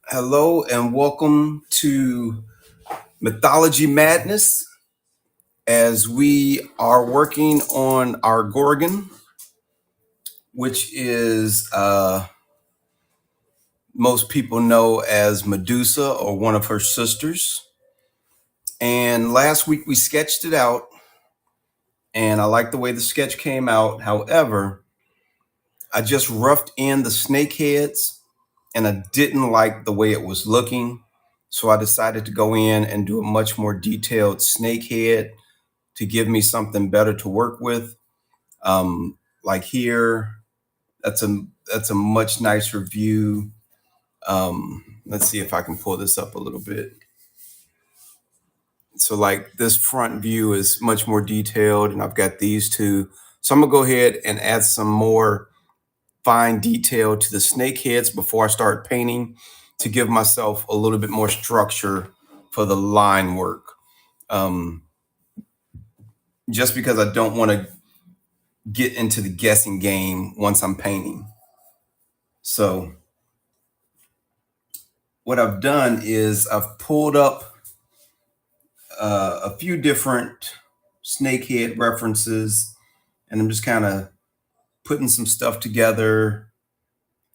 Hello and welcome to Mythology Madness as we are working on our Gorgon, which is most people know as Medusa or one of her sisters. And last week we sketched it out, and I like the way the sketch came out. However, I just roughed in the snake heads and I didn't like the way it was looking. So I decided to go in and do a much more detailed snake head to give me something better to work with. Like here, that's a much nicer view. Let's see if I can pull this up a little bit. So like this front view is much more detailed, and I've got these two. So I'm gonna go ahead and add some more fine detail to the snake heads before I start painting to give myself a little bit more structure for the line work. Um, just because I don't want to get into the guessing game once I'm painting. So what I've done is I've pulled up a few different snakehead references, and I'm just kind of putting some stuff together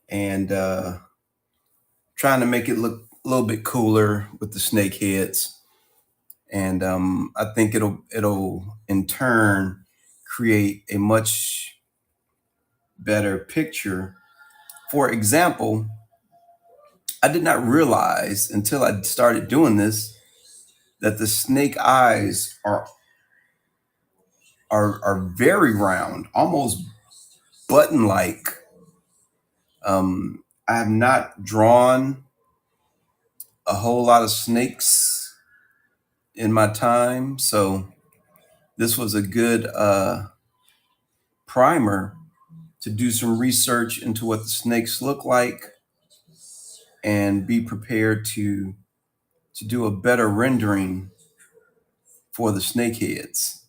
and trying to make it look a little bit cooler with the snakeheads. And I think it'll in turn create a much better picture. For example, I did not realize until I started doing this that the snake eyes are very round, almost button like. I have not drawn a whole lot of snakes in my time, so this was a good primer to do some research into what the snakes look like and be prepared to do a better rendering for the snake heads.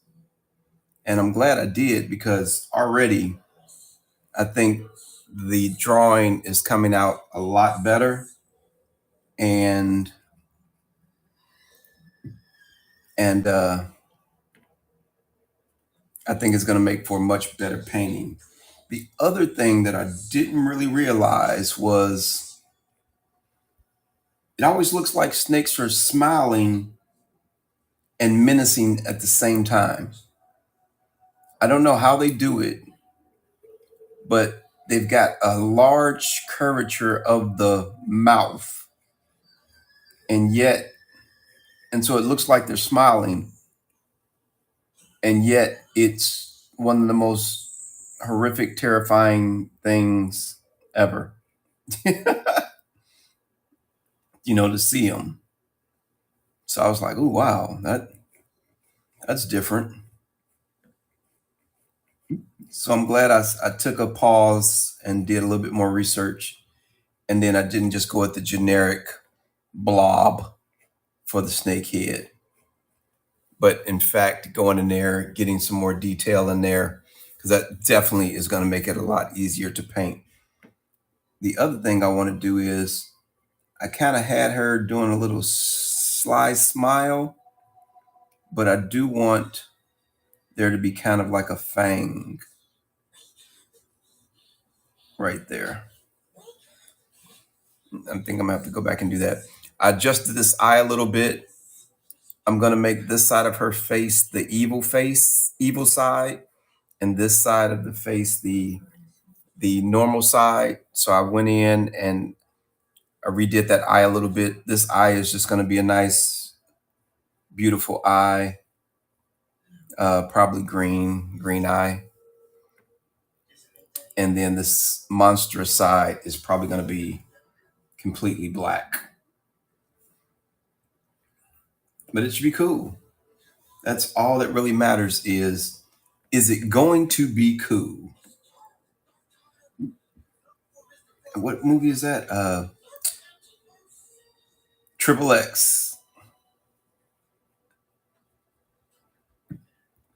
And I'm glad I did because already I think the drawing is coming out a lot better, and and I think it's going to make for a much better painting. The other thing that I didn't really realize was it always looks like snakes are smiling and menacing at the same time. I don't know how they do it, but they've got a large curvature of the mouth, and yet, and so it looks like they're smiling, and yet it's one of the most horrific, terrifying things ever, to see them. So I was like, "Oh wow, that's different." So I'm glad I took a pause and did a little bit more research, and then I didn't just go with the generic blob for the snake head, but in fact going in there, getting some more detail in there, because that definitely is going to make it a lot easier to paint. The other thing I want to do is I kind of had her doing a little sly smile, but I do want there to be kind of like a fang right there. I think I'm gonna have to go back and do that. I adjusted this eye a little bit. I'm gonna make this side of her face the evil face, evil side, and this side of the face the normal side. So I went in and I redid that eye a little bit. This eye is just gonna be a nice, beautiful eye, probably green eye. And then this monstrous side is probably gonna be completely black. But it should be cool. That's all that really matters is it going to be cool? What movie is that? Triple X.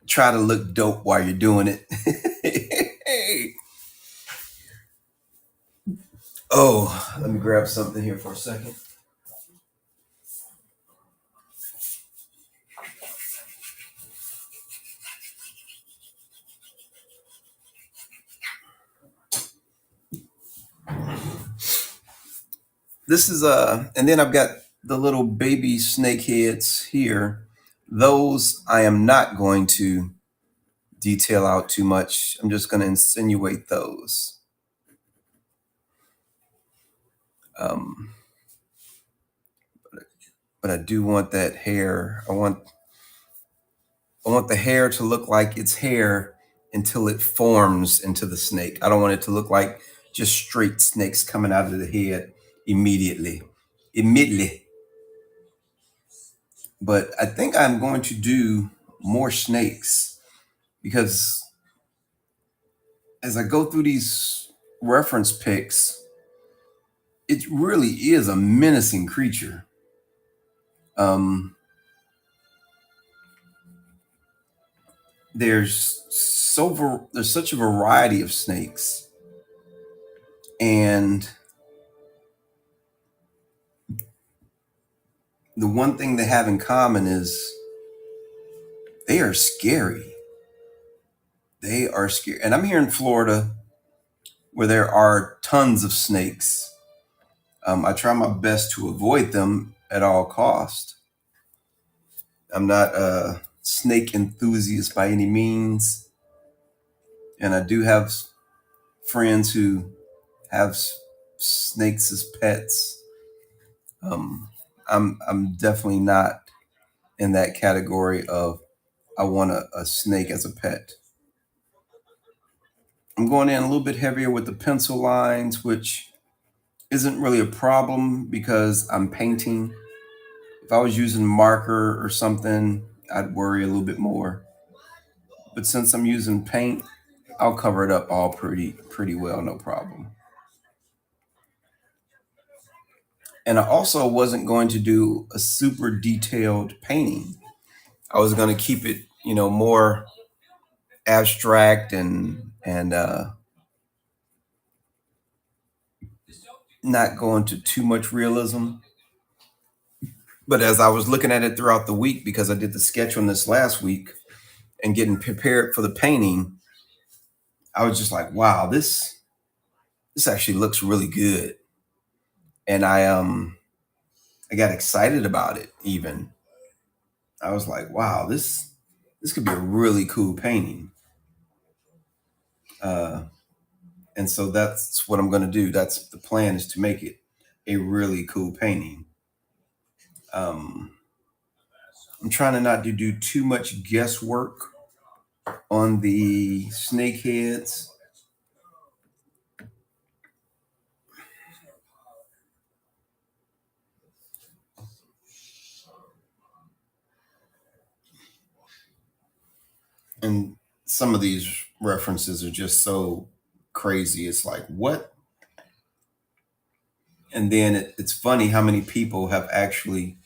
Try to look dope while you're doing it. Oh, let me grab something here for a second. This is and then I've got the little baby snake heads here. Those I am not going to detail out too much. I'm just going to insinuate those. Um, but I do want that hair. I want the hair to look like it's hair until it forms into the snake. I don't want it to look like just straight snakes coming out of the head immediately. Immediately. But I think I'm going to do more snakes because as I go through these reference pics, it really is a menacing creature. Um, there's such a variety of snakes, and the one thing they have in common is they are scary. They are scary, and I'm here in Florida where there are tons of snakes. I try my best to avoid them at all cost. I'm not a snake enthusiast by any means, and I do have friends who have snakes as pets. Um, I'm definitely not in that category of I want a snake as a pet. I'm going in a little bit heavier with the pencil lines, which isn't really a problem because I'm painting. If I was using marker or something, I'd worry a little bit more. But since I'm using paint, I'll cover it up all pretty well, no problem. And I also wasn't going to do a super detailed painting. I was going to keep it, more abstract and not go into too much realism. But as I was looking at it throughout the week, because I did the sketch on this last week and getting prepared for the painting, I was just like, wow, this actually looks really good. And I got excited about it even. I was like, wow, this could be a really cool painting. Uh, and so that's what I'm going to do. That's the plan, is to make it a really cool painting. Um, I'm trying to not to do too much guesswork on the snake heads. And some of these references are just so crazy. It's like, what? And then it's funny how many people have actually,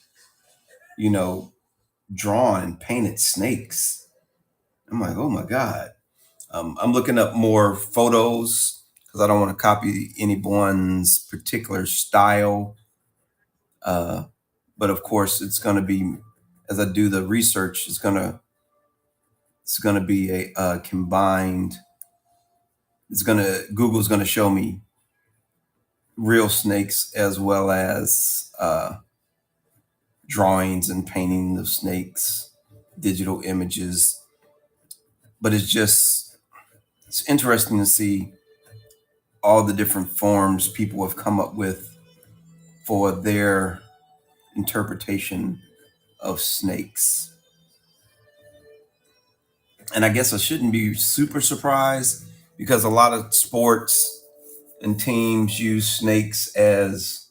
you know, drawn and painted snakes. I'm like, oh my God. I'm looking up more photos because I don't want to copy anyone's particular style. Uh, but of course, it's going to be, as I do the research, it's gonna be a combined. Google's gonna show me real snakes as well as drawings and paintings of snakes, digital images. But it's interesting to see all the different forms people have come up with for their interpretation of snakes. And I guess I shouldn't be super surprised because a lot of sports and teams use snakes as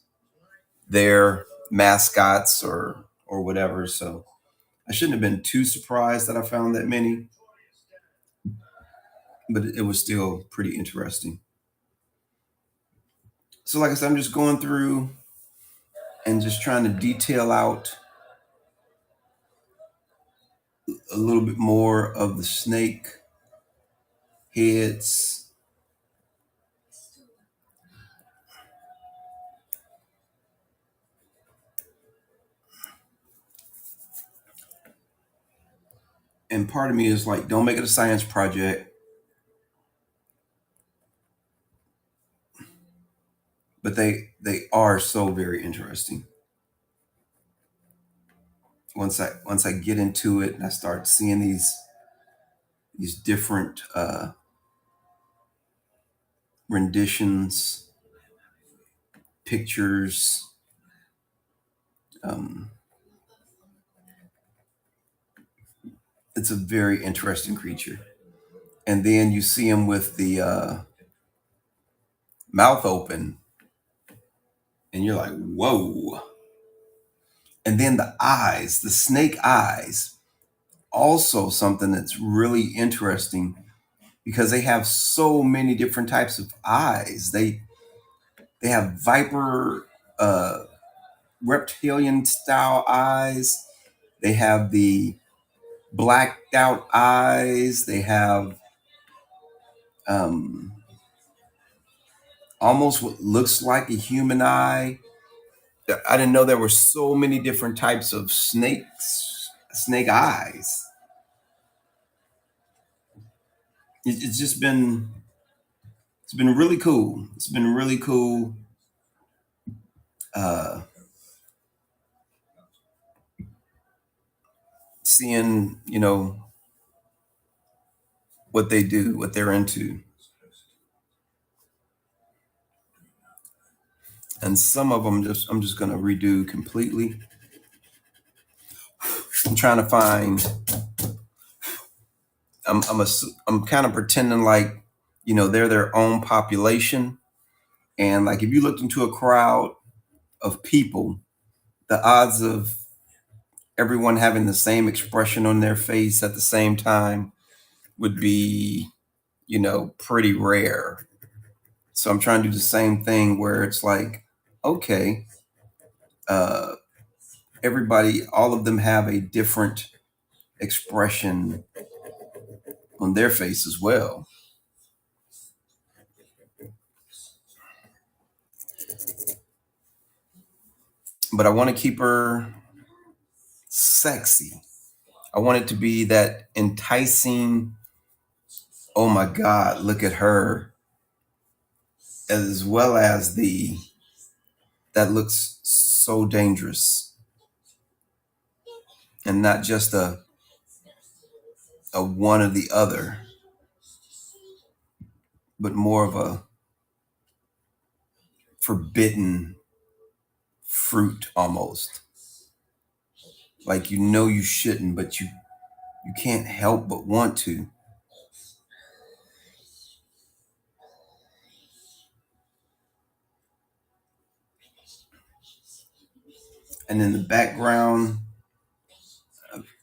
their mascots or whatever. So I shouldn't have been too surprised that I found that many, but it was still pretty interesting. So like I said, I'm just going through and just trying to detail out a little bit more of the snake heads. And part of me is like, don't make it a science project. But they are so very interesting. Once I get into it and I start seeing these different renditions, pictures, um, it's a very interesting creature. And then you see him with the mouth open, and you're like, whoa. And then the eyes, the snake eyes, also something that's really interesting because they have so many different types of eyes. They have viper, reptilian style eyes. They have the blacked out eyes. They have um, almost what looks like a human eye. I didn't know there were so many different types of snake eyes. It's just been really cool. It's been really cool uh, seeing, what they do, what they're into. And some of them I'm just gonna redo completely. I'm trying to find. I'm kind of pretending like they're their own population, and like if you looked into a crowd of people, the odds of everyone having the same expression on their face at the same time would be pretty rare. So I'm trying to do the same thing where it's like, okay, uh, everybody, all of them have a different expression on their face as well. But I want to keep her sexy. I want it to be that enticing, oh my God, look at her, as well as the that looks so dangerous and not just a one or the other, but more of a forbidden fruit almost. Like you shouldn't, but you can't help but want to. And in the background,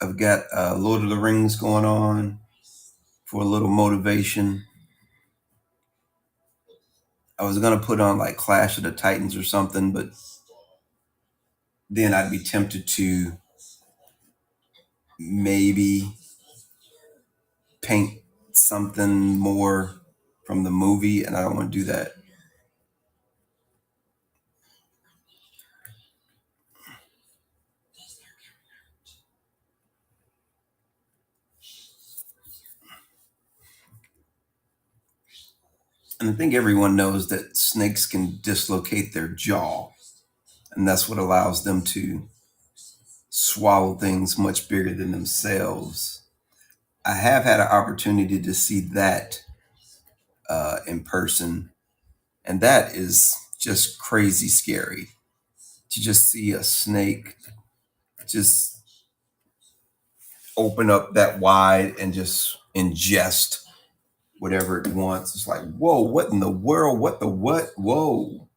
I've got Lord of the Rings going on for a little motivation. I was gonna put on like Clash of the Titans or something, but then I'd be tempted to maybe paint something more from the movie, and I don't want to do that. And I think everyone knows that snakes can dislocate their jaw, and that's what allows them to swallow things much bigger than themselves. I have had an opportunity to see that in person, and that is just crazy scary to just see a snake just open up that wide and just ingest whatever it wants. It's like, whoa, what in the world? What the what? Whoa.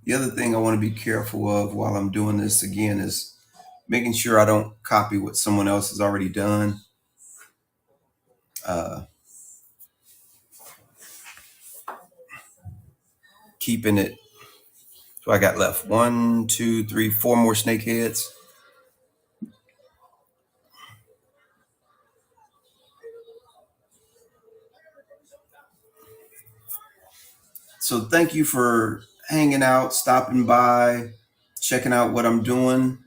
The other thing I want to be careful of while I'm doing this again is making sure I don't copy what someone else has already done. Uh, Keeping it. So I got left one, two, three, four more snake heads. So thank you for hanging out, stopping by, checking out what I'm doing.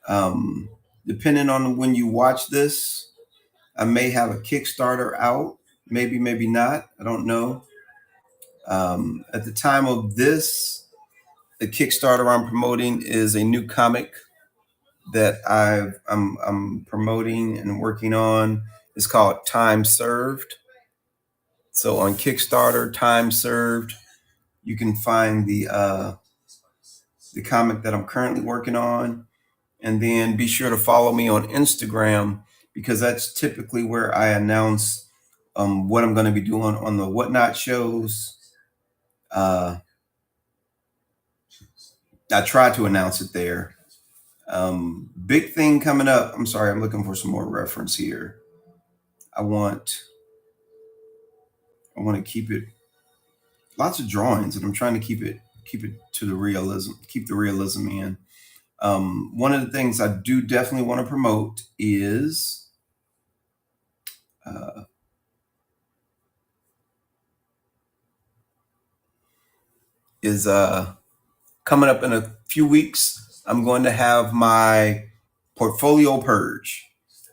Um, Depending on when you watch this, I may have a Kickstarter out. Maybe, maybe not. I don't know. At the time of this, the Kickstarter I'm promoting is a new comic that I'm promoting and working on. It's called Time Served. So on Kickstarter, Time Served, you can find the comic that I'm currently working on, and then be sure to follow me on Instagram because that's typically where I announce what I'm going to be doing on the Whatnot shows. Uh, I try to announce it there. Big thing coming up. I'm sorry, I'm looking for some more reference here. I want to keep it lots of drawings, and I'm trying to keep it to the realism, keep the realism in. One of the things I do definitely want to promote uh, is coming up in a few weeks. I'm going to have my portfolio purge.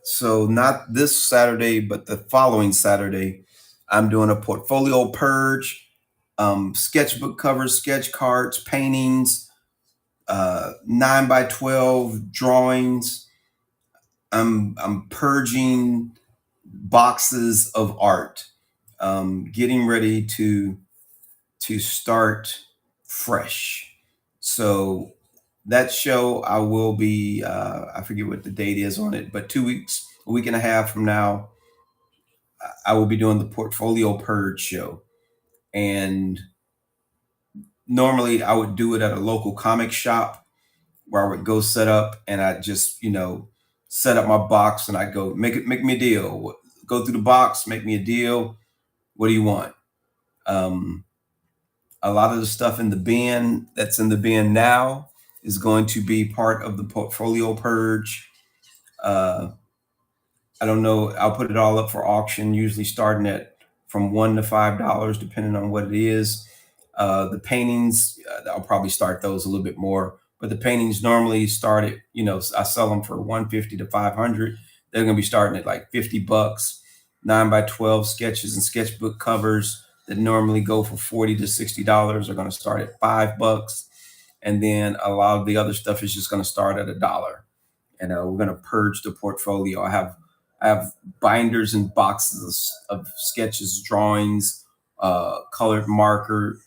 So not this Saturday, but the following Saturday, I'm doing a portfolio purge. Sketchbook covers, sketch cards, paintings, 9x12 drawings. I'm purging boxes of art, getting ready to start fresh. So that show I will be I forget what the date is on it, but 2 weeks, a week and a half from now, I will be doing the portfolio purge show. And normally I would do it at a local comic shop where I would go set up and I just, set up my box and I go make me a deal. Go through the box, make me a deal. What do you want? Um, a lot of the stuff in the bin that's in the bin now is going to be part of the portfolio purge. Uh, I don't know. I'll put it all up for auction, usually starting at from $1 to $5, depending on what it is. The paintings, I'll probably start those a little bit more, but the paintings normally start at, I sell them for 150 to 500. They're going to be starting at like $50. 9x12 sketches and sketchbook covers that normally go for $40 to $60 are going to start at $5. And then a lot of the other stuff is just going to start at $1. And we're going to purge the portfolio. I have binders and boxes of sketches, drawings, colored marker.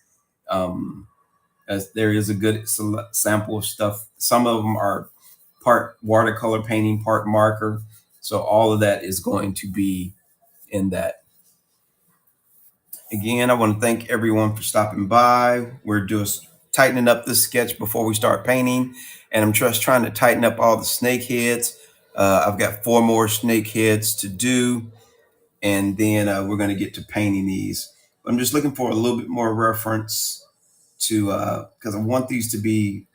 As there is a good sample of stuff. Some of them are part watercolor painting, part marker. So all of that is going to be in that. Again, I want to thank everyone for stopping by. We're just tightening up this sketch before we start painting, and I'm just trying to tighten up all the snake heads. I've got 4 more snake heads to do, and then we're going to get to painting these. I'm just looking for a little bit more reference to because I want these to be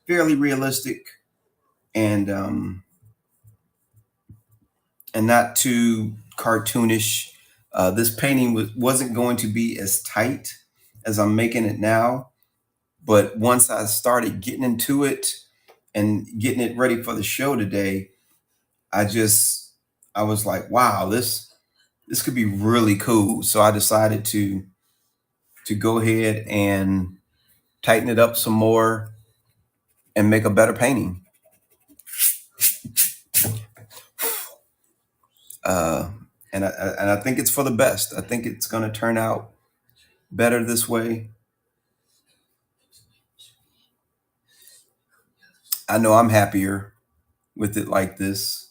fairly realistic and not too cartoonish. This painting wasn't going to be as tight as I'm making it now, but once I started getting into it and getting it ready for the show today, I was like, wow, this could be really cool. So I decided to go ahead and tighten it up some more and make a better painting. Uh, and I think it's for the best. I think it's going to turn out better this way. I know I'm happier with it like this.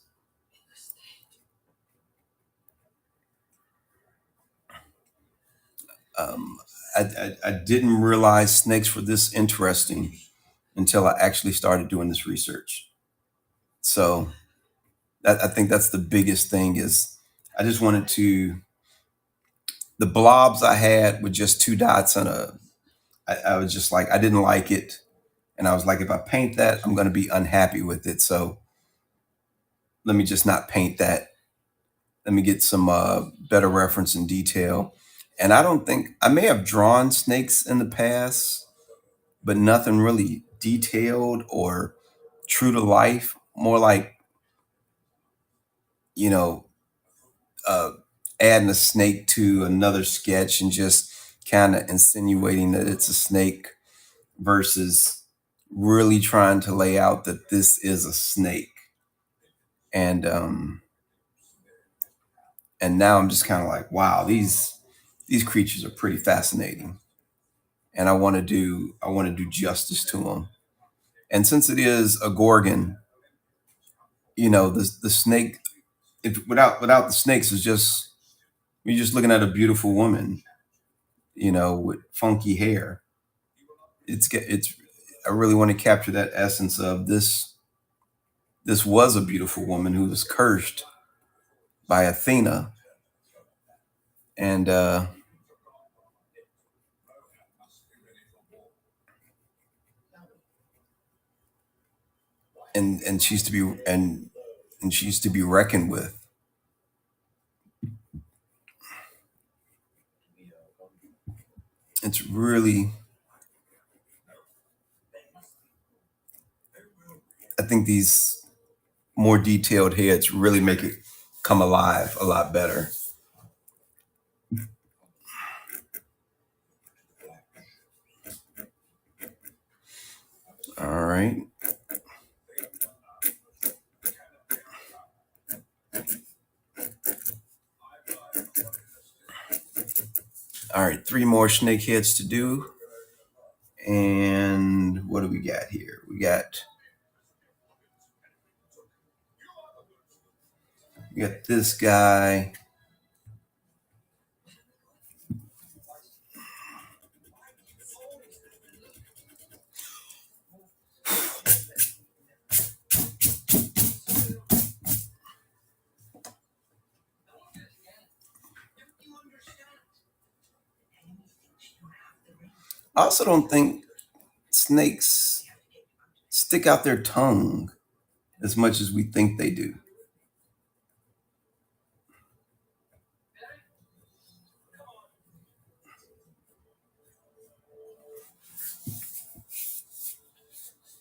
Um, I didn't realize snakes were this interesting until I actually started doing this research. So I think that's the biggest thing is I just wanted to, the blobs I had with just 2 dots on I was just like, I didn't like it. And I was like, if I paint that, I'm going to be unhappy with it. So let me just not paint that. Let me get some better reference and detail. And I don't think I may have drawn snakes in the past, but nothing really detailed or true to life. More like, you know, uh, adding a snake to another sketch and just kind of insinuating that it's a snake versus really trying to lay out that this is a snake. And and now I'm just kind of like, wow, these creatures are pretty fascinating, and I want to do justice to them. And since it is a Gorgon, the snake, if without the snakes, is just you're just looking at a beautiful woman, with funky hair. It's I really want to capture that essence of this. This was a beautiful woman who was cursed by Athena, and and she's to be and she's to be reckoned with. It's really, I think these more detailed heads really make it come alive a lot better. All right. All right, three more snake heads to do. And what do we got here? We got this guy. I also don't think snakes stick out their tongue as much as we think they do.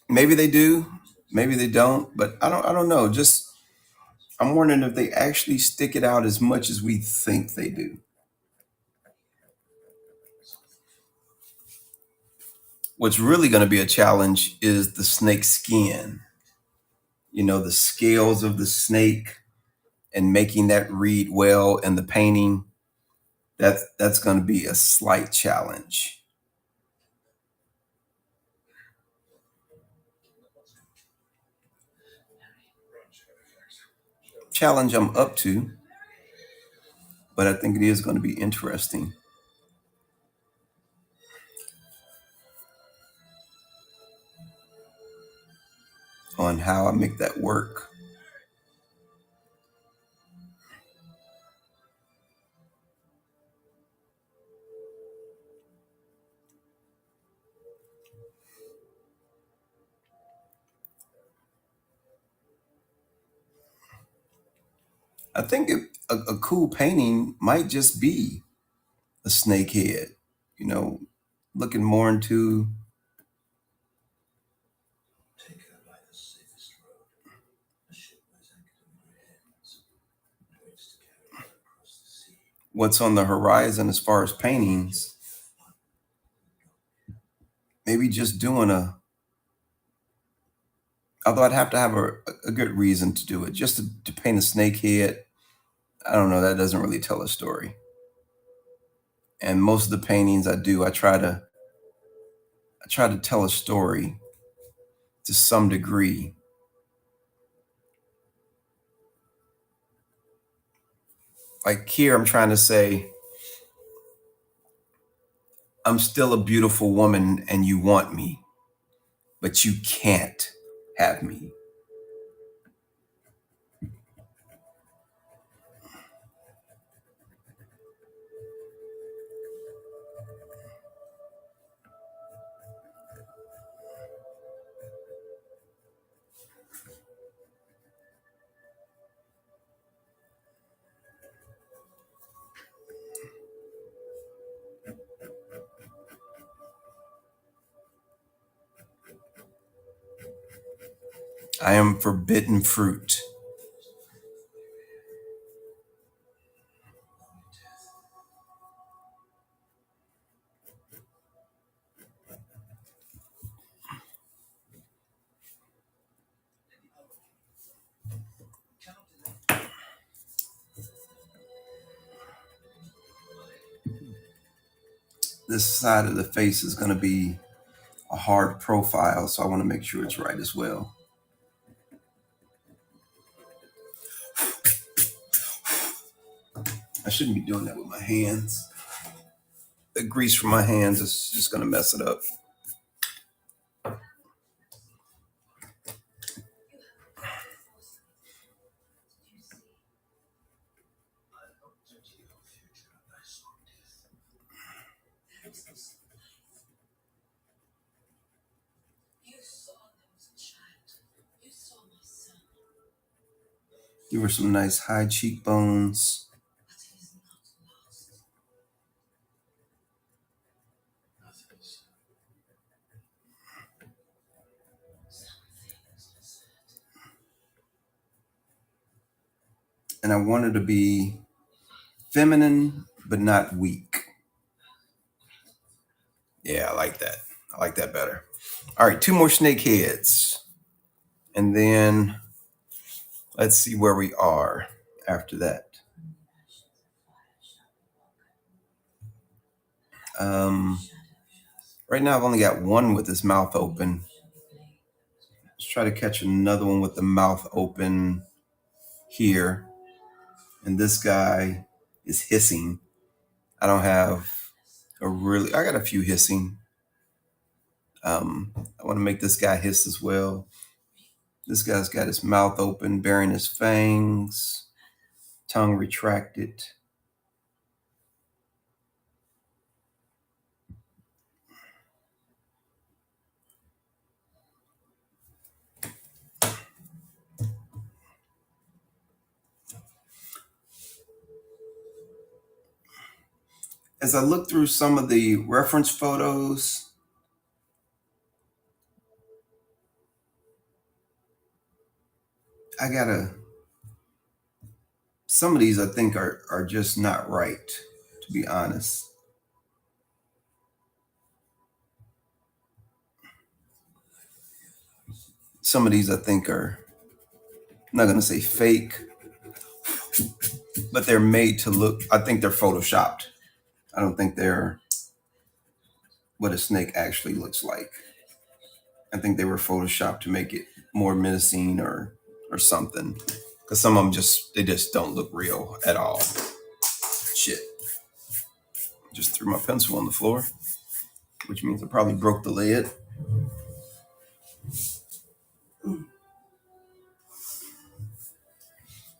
Maybe they do, maybe they don't, but I don't know. Just I'm wondering if they actually stick it out as much as we think they do. What's really going to be a challenge is the snake skin. The scales of the snake and making that read well in the painting. That's going to be a slight challenge. Challenge I'm up to, but I think it is going to be interesting on how I make that work. I think a cool painting might just be a snake head, you know, looking more into what's on the horizon as far as paintings. Maybe just doing although I'd have to have a good reason to do it. Just to paint a snake head, I don't know, that doesn't really tell a story. And most of the paintings I do, I try to tell a story to some degree. Like here, I'm trying to say, I'm still a beautiful woman and you want me, but you can't have me. I am forbidden fruit. This side of the face is going to be a hard profile, so I want to make sure it's right as well. I shouldn't be doing that with my hands. The grease from my hands is just going to mess it up. Give her some nice high cheekbones. And I want her to be feminine, but not weak. Yeah, I like that. I like that better. All right, 2 more snake heads. And then let's see where we are after that. Right now I've only got one with his mouth open. Let's try to catch another one with the mouth open here. And this guy is hissing. I don't have I got a few hissing. I want to make this guy hiss as well. This guy's got his mouth open, baring his fangs, tongue retracted. As I look through some of the reference photos, some of these I think are just not right, to be honest. Some of these I think are, I'm not going to say fake, but they're made to look, I think they're photoshopped. I don't think they're what a snake actually looks like. I think they were photoshopped to make it more menacing or something. Because some of them they just don't look real at all. Shit. Just threw my pencil on the floor, which means I probably broke the lid.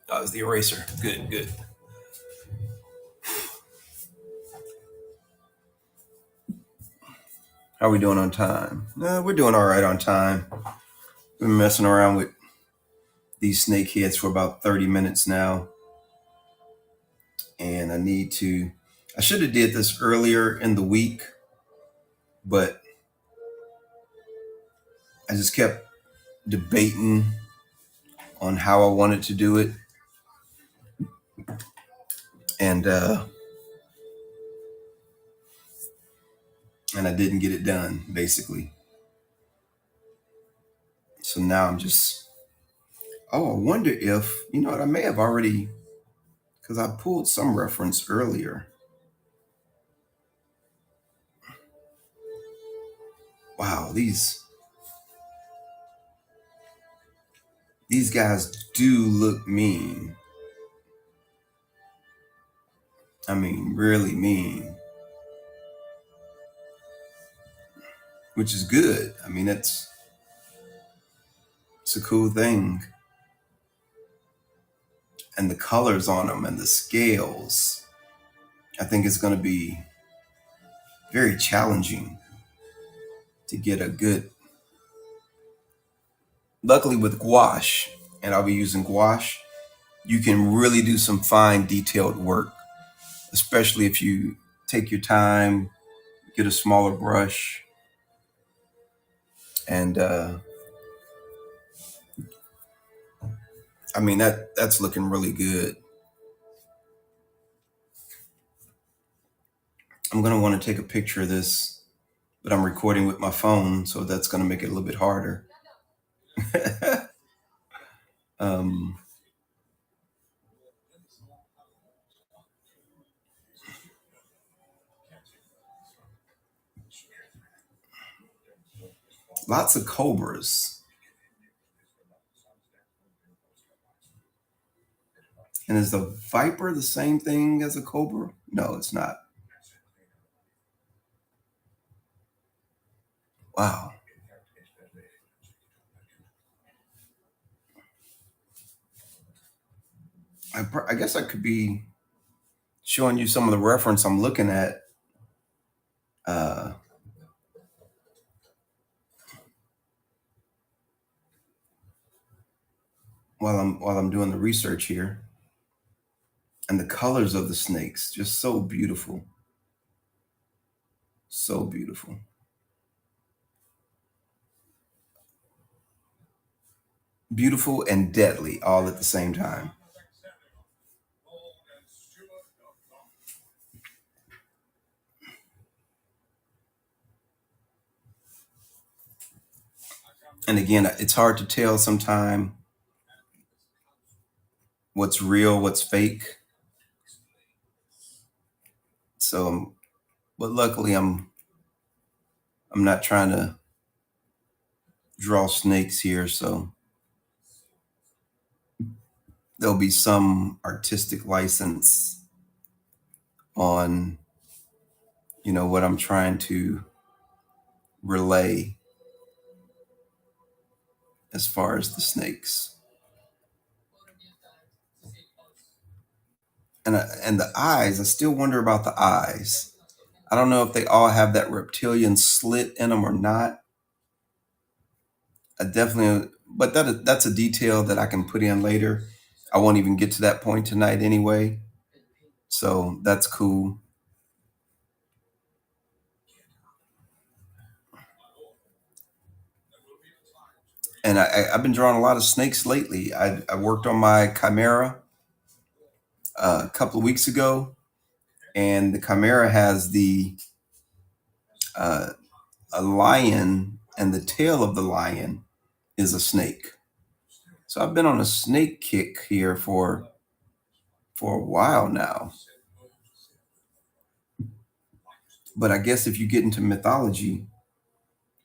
That was the eraser. Good, good. How are we doing on time? We're doing all right on time. We've been messing around with these snake heads for about 30 minutes now. And I should have did this earlier in the week, but I just kept debating on how I wanted to do it. And I didn't get it done, basically. So now I'm just, I wonder if, you know what, I may have already, because I pulled some reference earlier. Wow, these guys do look mean. I mean, really mean. Which is good. I mean, it's a cool thing. And the colors on them and the scales, I think it's going to be very challenging to get a good. Luckily with gouache, and I'll be using gouache, you can really do some fine detailed work, especially if you take your time, get a smaller brush, and I mean, that's looking really good. I'm going to want to take a picture of this, but I'm recording with my phone, so that's going to make it a little bit harder. um, Lots of cobras. And is the viper the same thing as a cobra? No, it's not. Wow. I guess I could be showing you some of the reference I'm looking at uh, while I'm doing the research here. And the colors of the snakes, just so beautiful. So beautiful. Beautiful and deadly all at the same time. And again, it's hard to tell sometimes what's real, what's fake. So, but luckily I'm not trying to draw snakes here, so there'll be some artistic license on what I'm trying to relay as far as the snakes. And the eyes, I still wonder about the eyes. I don't know if they all have that reptilian slit in them or not. I definitely, but that's a detail that I can put in later. I won't even get to that point tonight anyway. So that's cool. And I've been drawing a lot of snakes lately. I worked on my chimera a couple of weeks ago, and the chimera has uh, a lion, and the tail of the lion is a snake. So I've been on a snake kick here for a while now. But I guess if you get into mythology,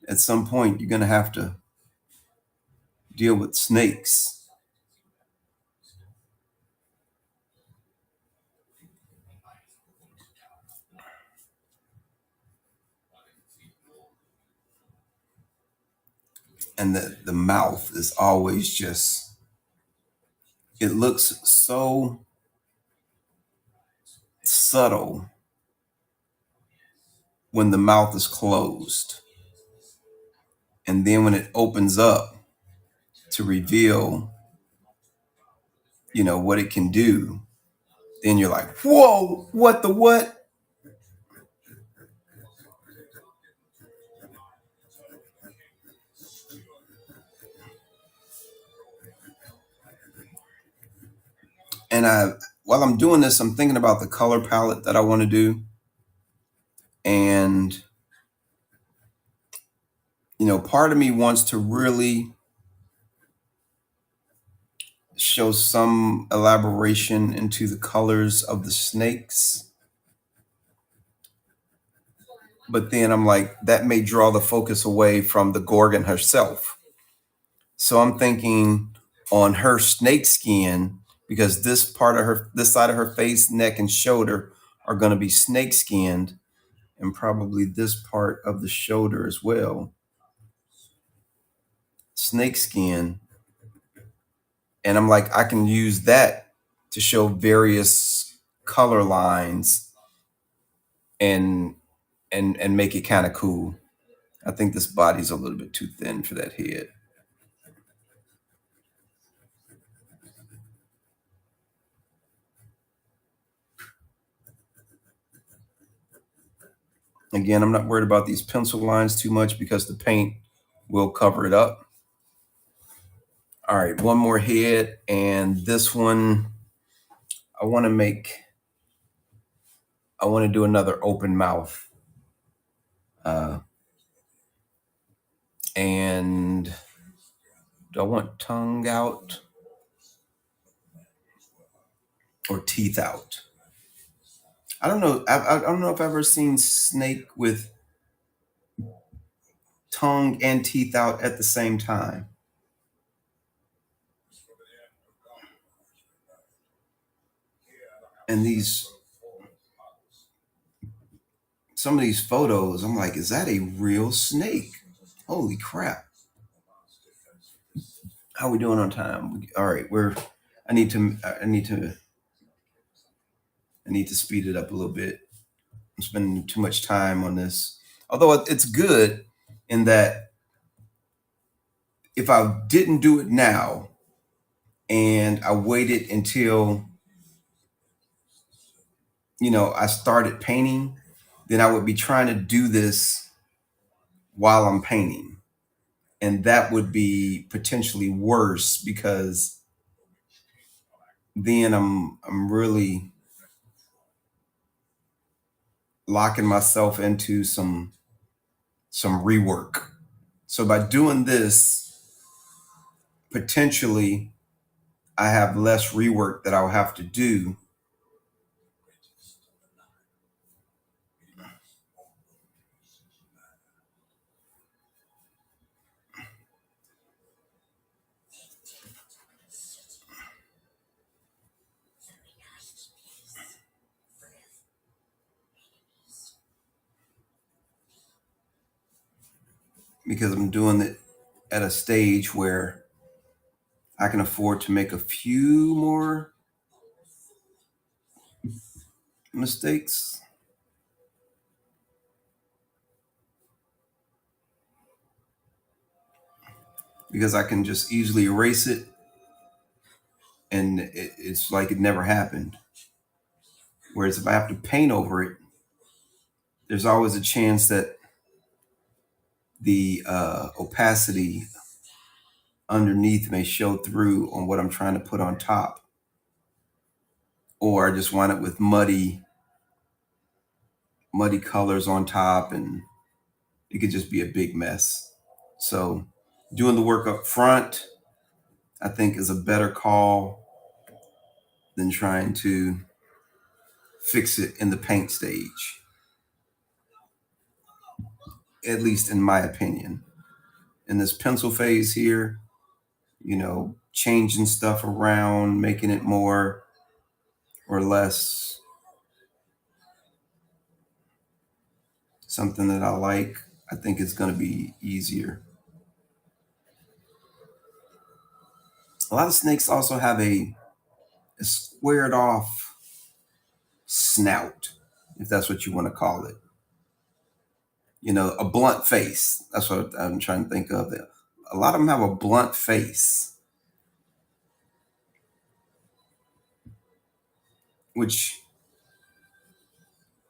at some point you're going to have to deal with snakes. And the mouth is always just, it looks so subtle when the mouth is closed. And then when it opens up to reveal, what it can do, then you're like, whoa, what the what? And while I'm doing this, I'm thinking about the color palette that I want to do. And, part of me wants to really show some elaboration into the colors of the snakes. But then I'm like, that may draw the focus away from the Gorgon herself. So I'm thinking on her snake skin, because this side of her face, neck, and shoulder are going to be snake skinned, and probably this part of the shoulder as well, snake skin. And I'm like, I can use that to show various color lines and and make it kind of cool. I think this body's a little bit too thin for that head. Again, I'm not worried about these pencil lines too much because the paint will cover it up. All right, one more head, and this one I want to make. I want to do another open mouth, uh, and do I want tongue out or teeth out? I don't know. I don't know if I've ever seen snake with tongue and teeth out at the same time. And some of these photos, I'm like, is that a real snake? Holy crap! How are we doing on time? All right, we're. I need to. I need to. I need to speed it up a little bit. I'm spending too much time on this. Although it's good in that if I didn't do it now and I waited until I started painting, then I would be trying to do this while I'm painting, and that would be potentially worse because then I'm really locking myself into some rework. So by doing this, potentially I have less rework that I'll have to do because I'm doing it at a stage where I can afford to make a few more mistakes because I can just easily erase it and it's like it never happened. Whereas if I have to paint over it, there's always a chance that the opacity underneath may show through on what I'm trying to put on top, or I just wind up with muddy colors on top, and it could just be a big mess. So, doing the work up front, I think, is a better call than trying to fix it in the paint stage, at least in my opinion. In this pencil phase here, changing stuff around, making it more or less something that I like, I think it's going to be easier. A lot of snakes also have a squared off snout, if that's what you want to call it. A blunt face. That's what I'm trying to think of. A lot of them have a blunt face, which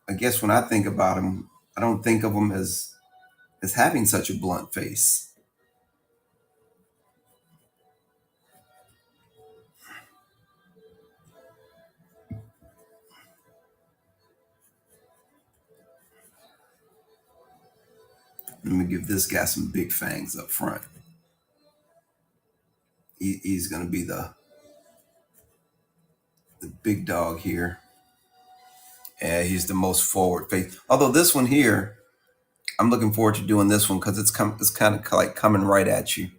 I guess when I think about them, I don't think of them as having such a blunt face. Let me give this guy some big fangs up front. He's going to be the big dog here. Yeah, he's the most forward face. Although this one here, I'm looking forward to doing this one because it's kind of like coming right at you.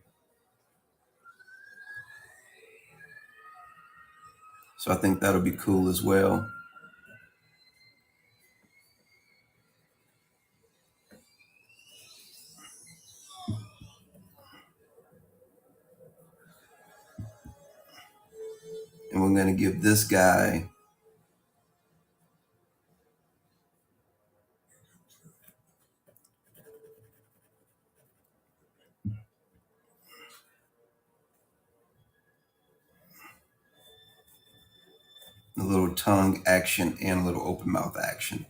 So I think that'll be cool as well. And we're going to give this guy a little tongue action and a little open mouth action.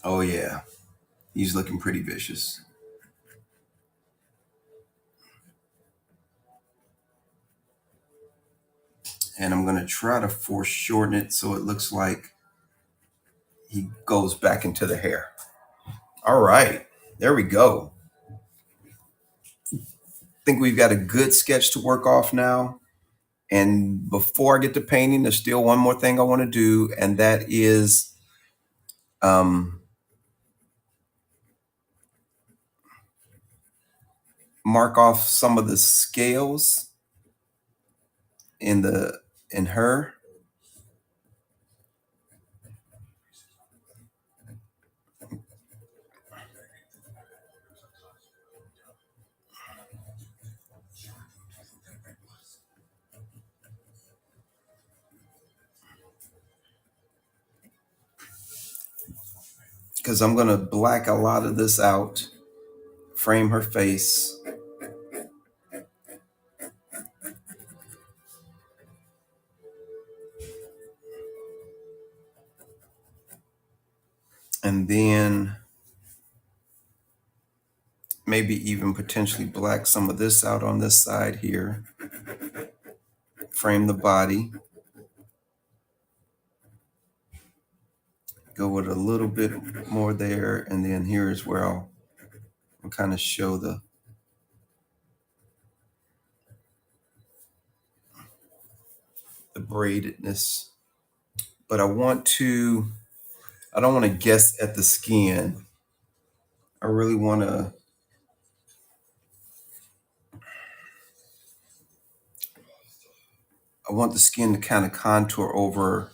Oh yeah, he's looking pretty vicious. And I'm going to try to foreshorten it so it looks like he goes back into the hair. All right, there we go. I think we've got a good sketch to work off now. And before I get to painting, there's still one more thing I want to do, and that is mark off some of the scales in her. Because I'm going to black a lot of this out, frame her face. And then maybe even potentially black some of this out on this side here. Frame the body. Go with a little bit more there. And then here is where I'll kind of show the braidedness. But I don't want to guess at the skin. I really want to, I want the skin to kind of contour over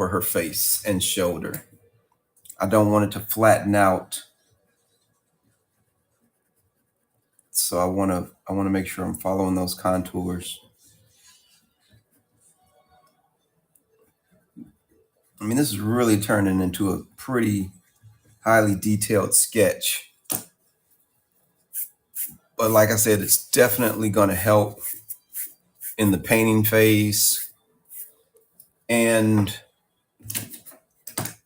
her face and shoulder. I don't want it to flatten out. So I want to make sure I'm following those contours. I mean, this is really turning into a pretty highly detailed sketch. But like I said, it's definitely going to help in the painting phase. And,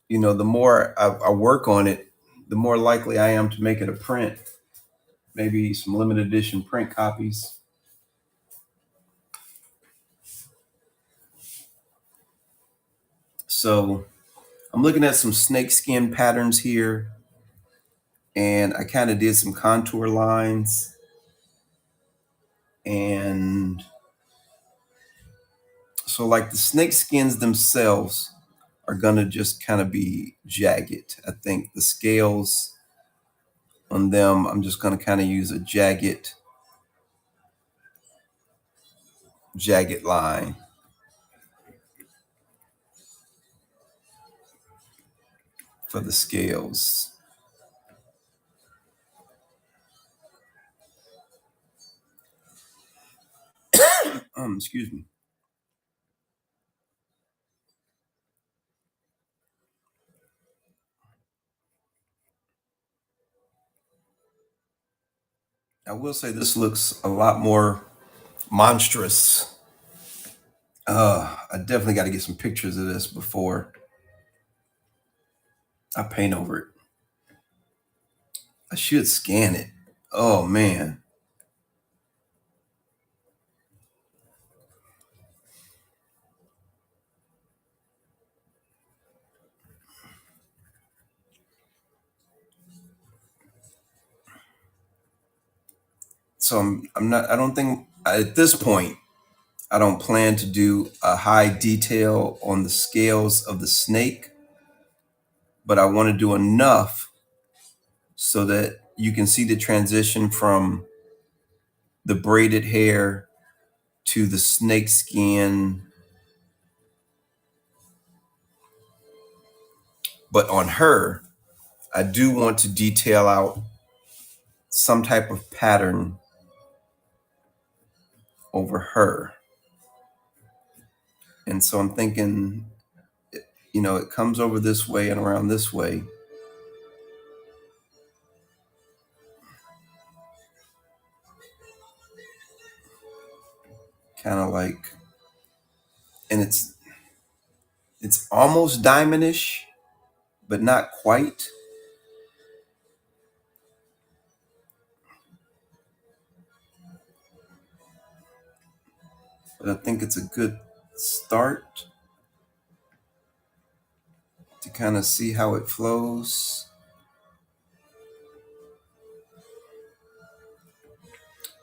you know, the more I work on it, the more likely I am to make it a print, maybe some limited edition print copies. So I'm looking at some snakeskin patterns here, and I kind of did some contour lines. And so like the snake skins themselves are gonna just kind of be jagged. I think the scales on them, I'm just gonna kind of use a jagged line for the scales. Excuse me. I will say this looks a lot more monstrous. I definitely got to get some pictures of this before I paint over it. I should scan it. Oh man. So I'm not, I don't think at this point, I don't plan to do a high detail on the scales of the snake, but I want to do enough so that you can see the transition from the braided hair to the snake skin. But on her, I do want to detail out some type of pattern over her. And so I'm thinking, you know, it comes over this way and around this way. Kind of like, and it's almost diamondish, but not quite. but I think it's a good start to kind of see how it flows.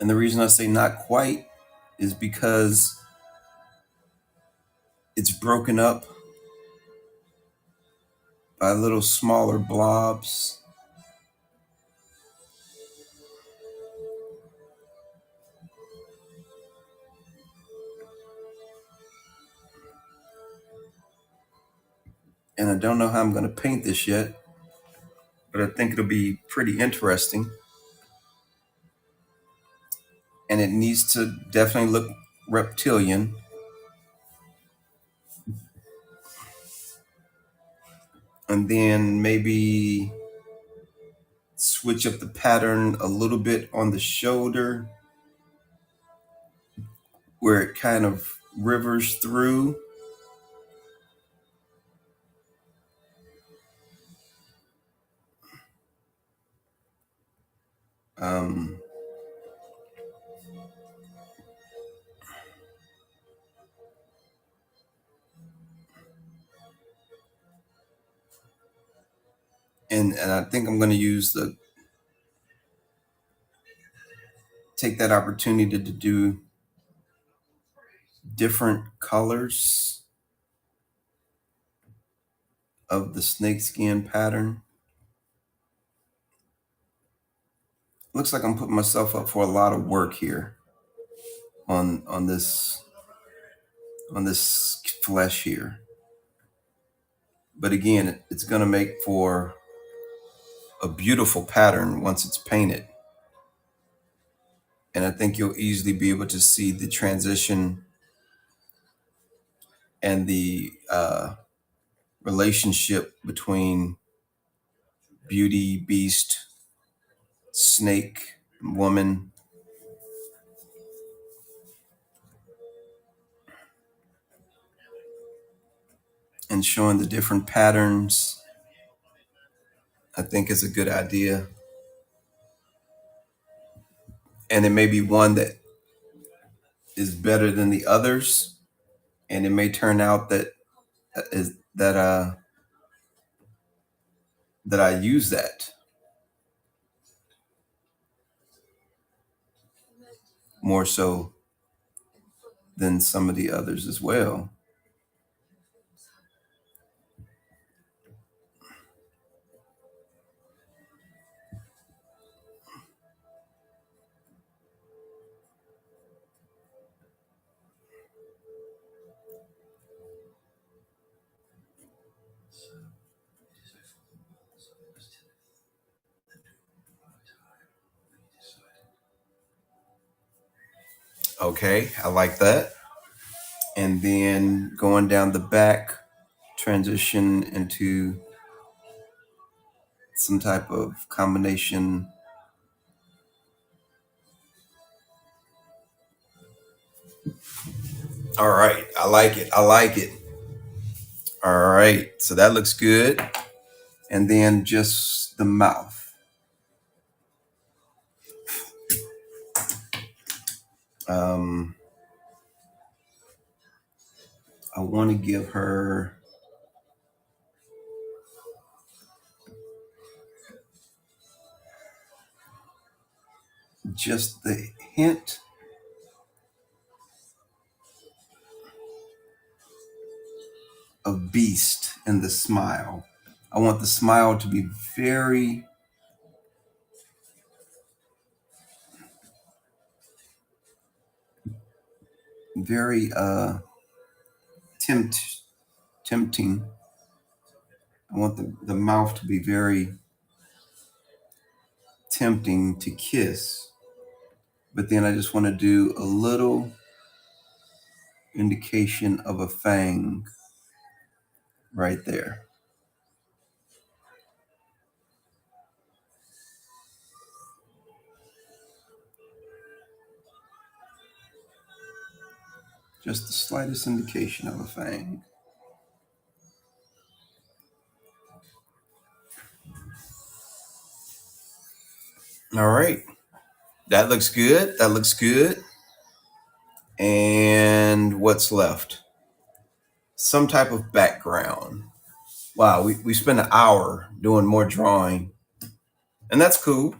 And the reason I say not quite is because it's broken up by little smaller blobs. And I don't know how I'm going to paint this yet, but I think it'll be pretty interesting. And it needs to definitely look reptilian. And then maybe switch up the pattern a little bit on the shoulder where it kind of rivers through. Um, and I think I'm going to take that opportunity to do different colors of the snakeskin pattern. Looks like I'm putting myself up for a lot of work here on this flesh here. But again, it's going to make for a beautiful pattern once it's painted. And I think you'll easily be able to see the transition and the relationship between beauty, beast, snake, woman. And showing the different patterns, I think is a good idea. And it may be one that is better than the others. And it may turn out that that I use that more so than some of the others as well. Okay, I like that. And then going down the back, transition into some type of combination. All right, I like it. I like it. All right, so that looks good. And then just the mouth. Um, I want to give her just the hint of beast in the smile. I want the smile to be very, very tempting. I want the mouth to be very tempting to kiss. But then I just want to do a little indication of a fang right there. Just the slightest indication of a fang. All right. That looks good. That looks good. And what's left? Some type of background. Wow, we spent an hour doing more drawing, and that's cool.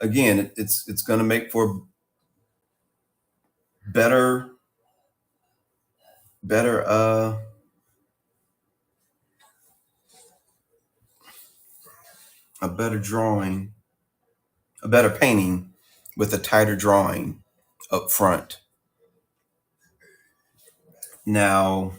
Again, it's going to make for better better a better drawing, a better painting with a tighter drawing up front. Now,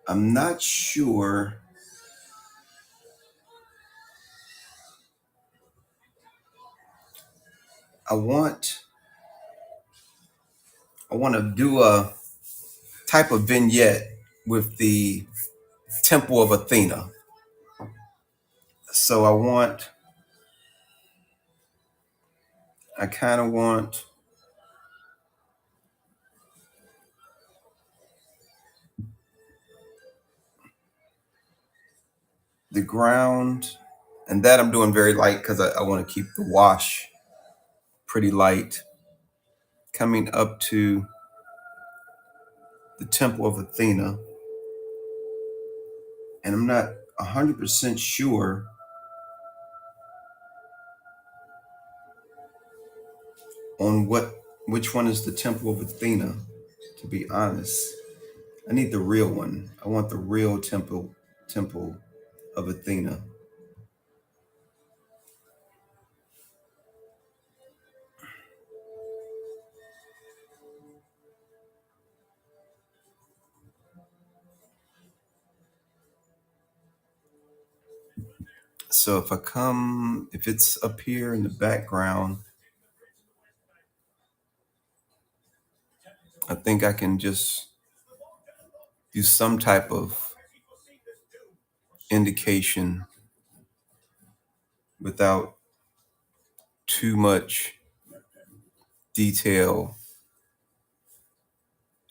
I'm not sure. I want I want to do a type of vignette with the Temple of Athena. So I kind of want the ground, and that I'm doing very light because I want to keep the wash pretty light, coming up to the Temple of Athena. And I'm not 100% sure on which one is the Temple of Athena, to be honest. I need the real one. I want the real temple of Athena. So if it's up here in the background, I think I can just do some type of indication without too much detail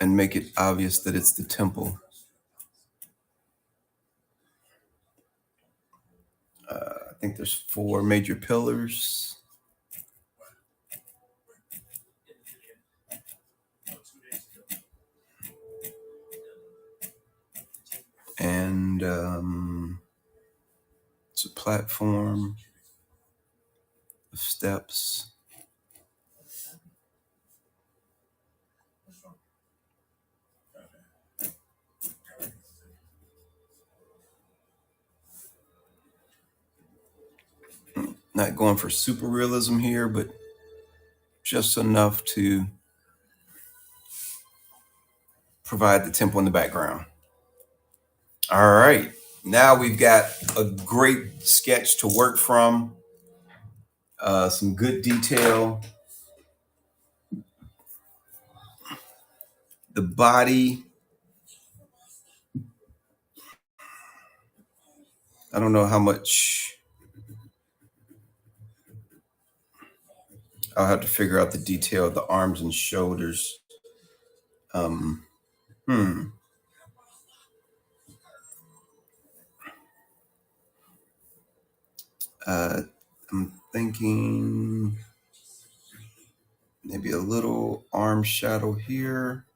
and make it obvious that it's the temple. I think there's 4 major pillars. And it's a platform of steps. Not going for super realism here, but just enough to provide the tempo in the background. All right. Now we've got a great sketch to work from, some good detail. The body, I don't know how much. I'll have to figure out the detail of the arms and shoulders. Um, hmm. I'm thinking maybe a little arm shadow here.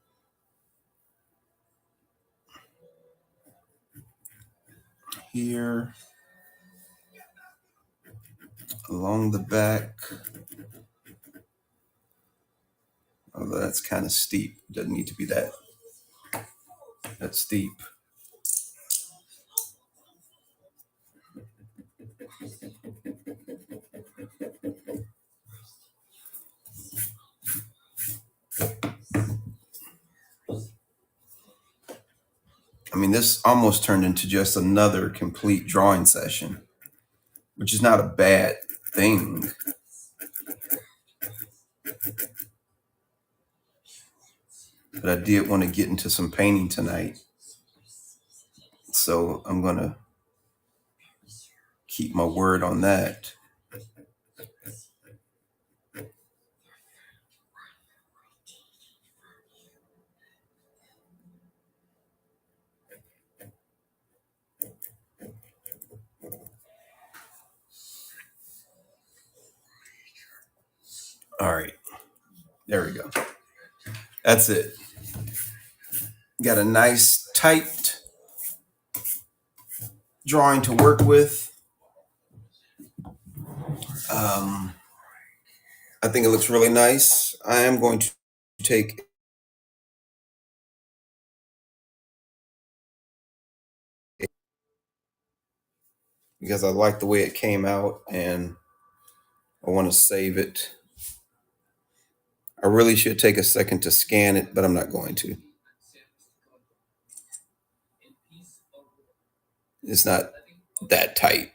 Here. Along the back. Although that's kind of steep. Doesn't need to be that steep. I mean, this almost turned into just another complete drawing session, which is not a bad thing. But I did want to get into some painting tonight. So I'm going to keep my word on that. All right, there we go. That's it. Got a nice tight drawing to work with. I think it looks really nice. I am going to take because I like the way it came out and I want to save it. I really should take a second to scan it, but I'm not going to. It's not that tight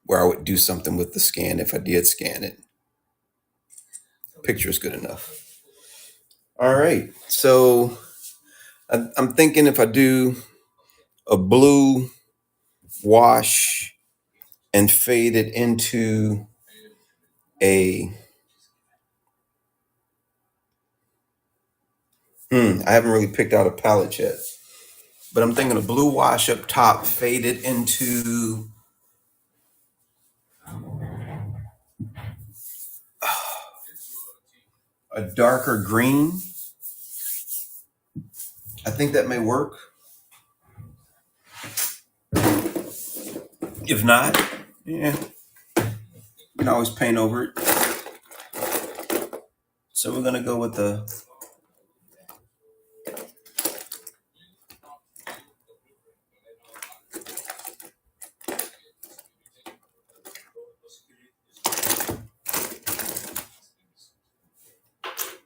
where I would do something with the scan if I did scan it. Picture is good enough. All right. So I'm thinking if I do a blue wash and fade it into a I haven't really picked out a palette yet, but I'm thinking a blue wash up top, fade it into a darker green. I think that may work. If not, yeah, you can always paint over it. So we're gonna go with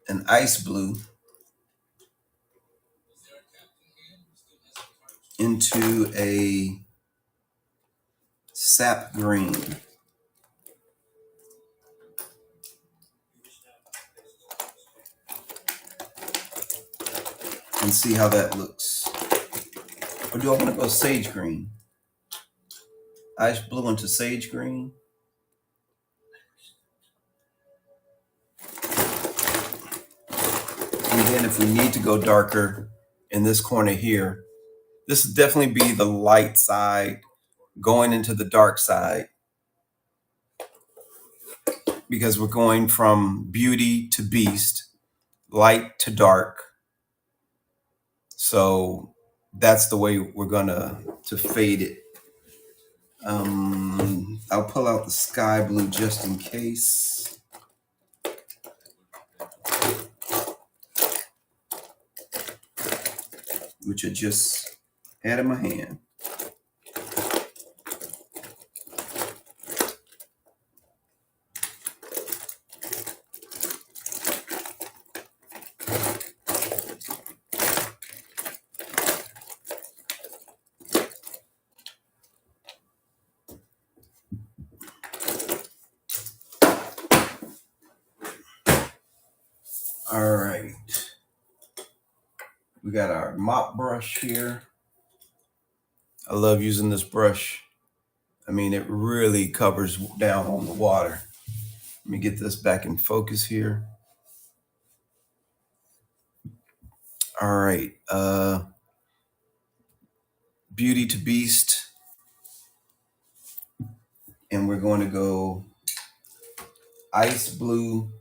an ice blue into a sap green. And see how that looks. Or do I want to go sage green? Ice blue into sage green. And then if we need to go darker in this corner here, this would definitely be the light side going into the dark side because we're going from beauty to beast, light to dark. So that's the way we're gonna to fade it. I'll pull out the sky blue just in case. Which I just had in my hand. All right. We got our mop brush here. I love using this brush. I mean, it really covers down on the water. Let me get this back in focus here. All right. Beauty to beast. And we're going to go ice blue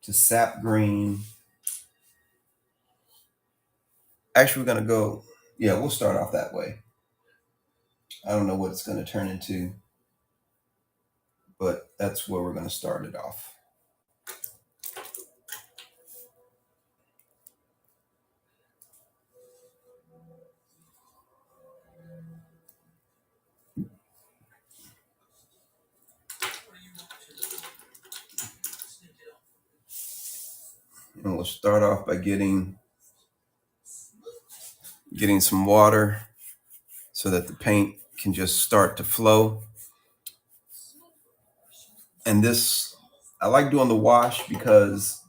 to sap green. Actually, we're going to go, yeah, we'll start off that way. I don't know what it's going to turn into, but that's where we're going to start it off. And we'll start off by getting some water so that the paint can just start to flow. And this, I like doing the wash because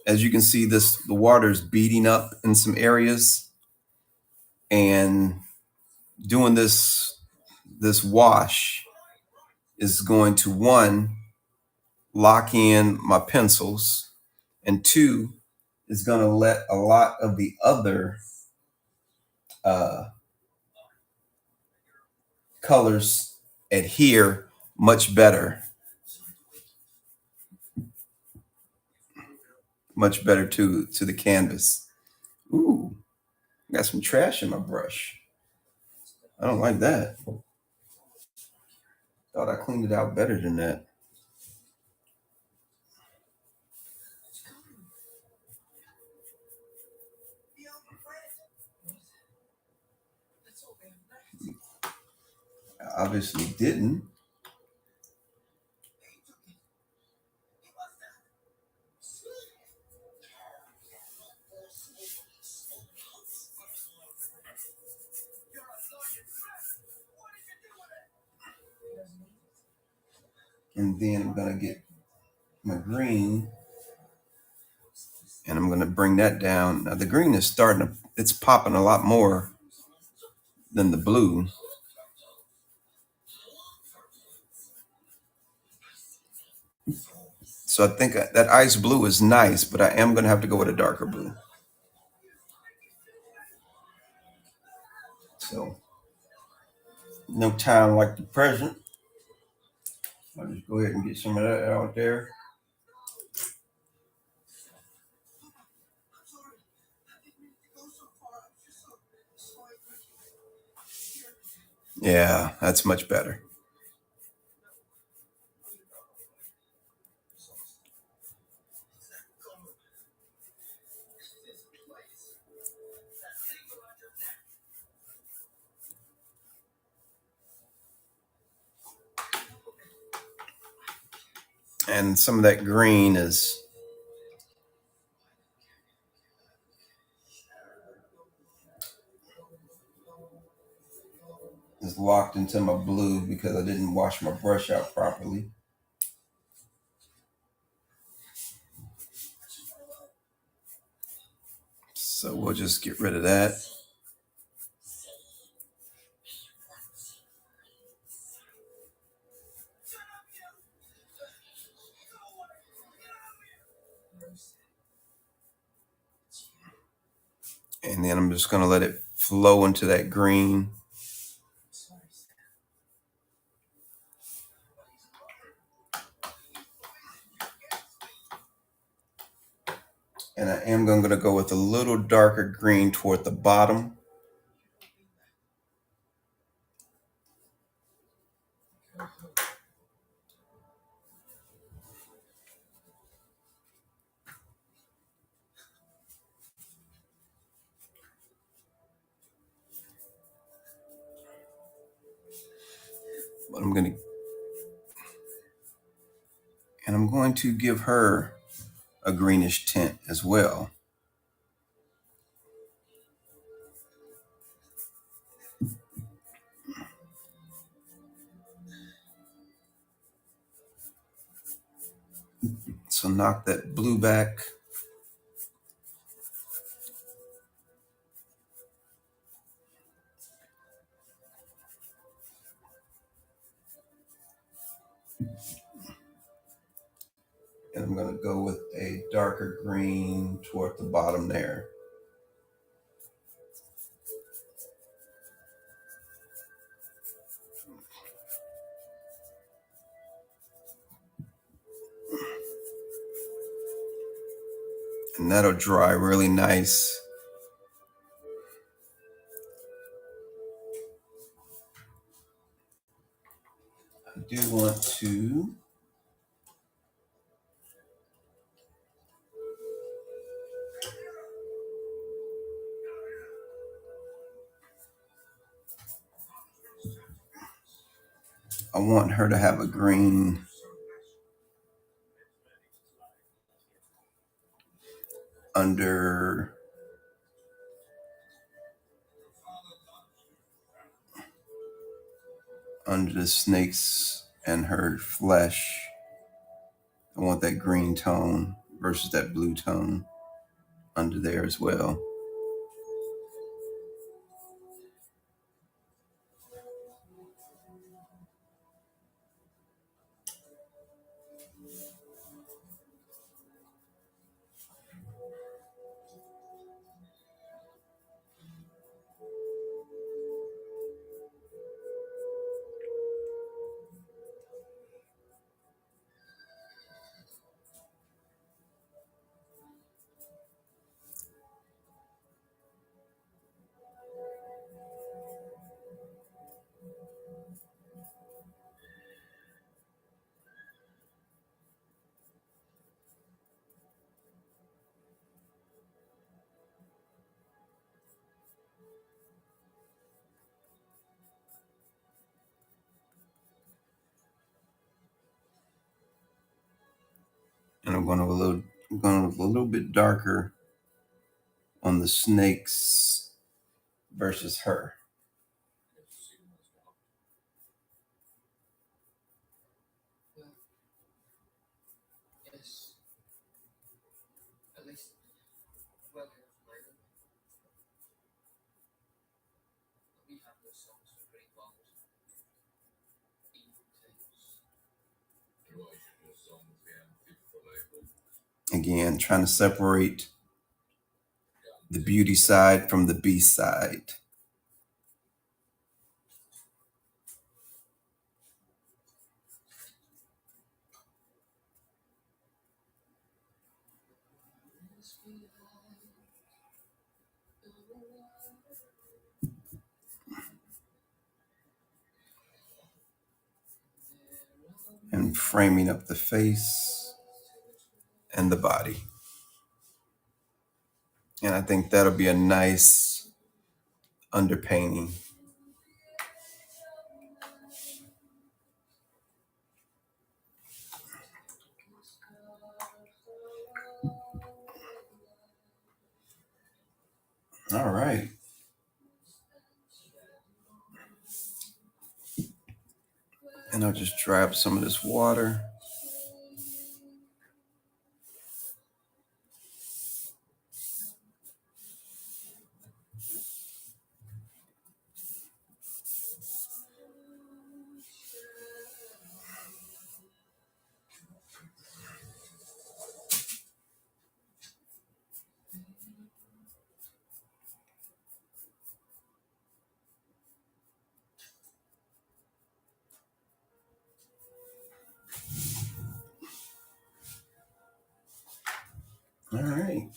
as you can see, the water is beating up in some areas, and doing this wash is going to, one, lock in my pencils, and two, is going to let a lot of the other colors adhere much better much better to the canvas. Ooh, got some trash in my brush. I don't like that. Thought I cleaned it out better than that. I obviously didn't. And then I'm gonna get my green and I'm gonna bring that down. Now the green is starting to, it's popping a lot more than the blue. So I think that ice blue is nice, but I am gonna have to go with a darker blue. So no time like the present. I'll just go ahead and get some of that out there. Yeah, that's much better. And some of that green is locked into my blue because I didn't wash my brush out properly. So we'll just get rid of that. And then I'm just going to let it flow into that green. And I am going to go with a little darker green toward the bottom. But I'm going to give her a greenish tint as well. So knock that blue back. And I'm going to go with a darker green toward the bottom there. And that'll dry really nice. I do want to I want her to have a green under the snakes and her flesh. I want that green tone versus that blue tone under there as well. I'm going a little bit darker on the snakes versus her. Again, trying to separate the beauty side from the beast side. And framing up the face and the body. And I think that'll be a nice underpainting. All right. And I'll just dry up some of this water. All right.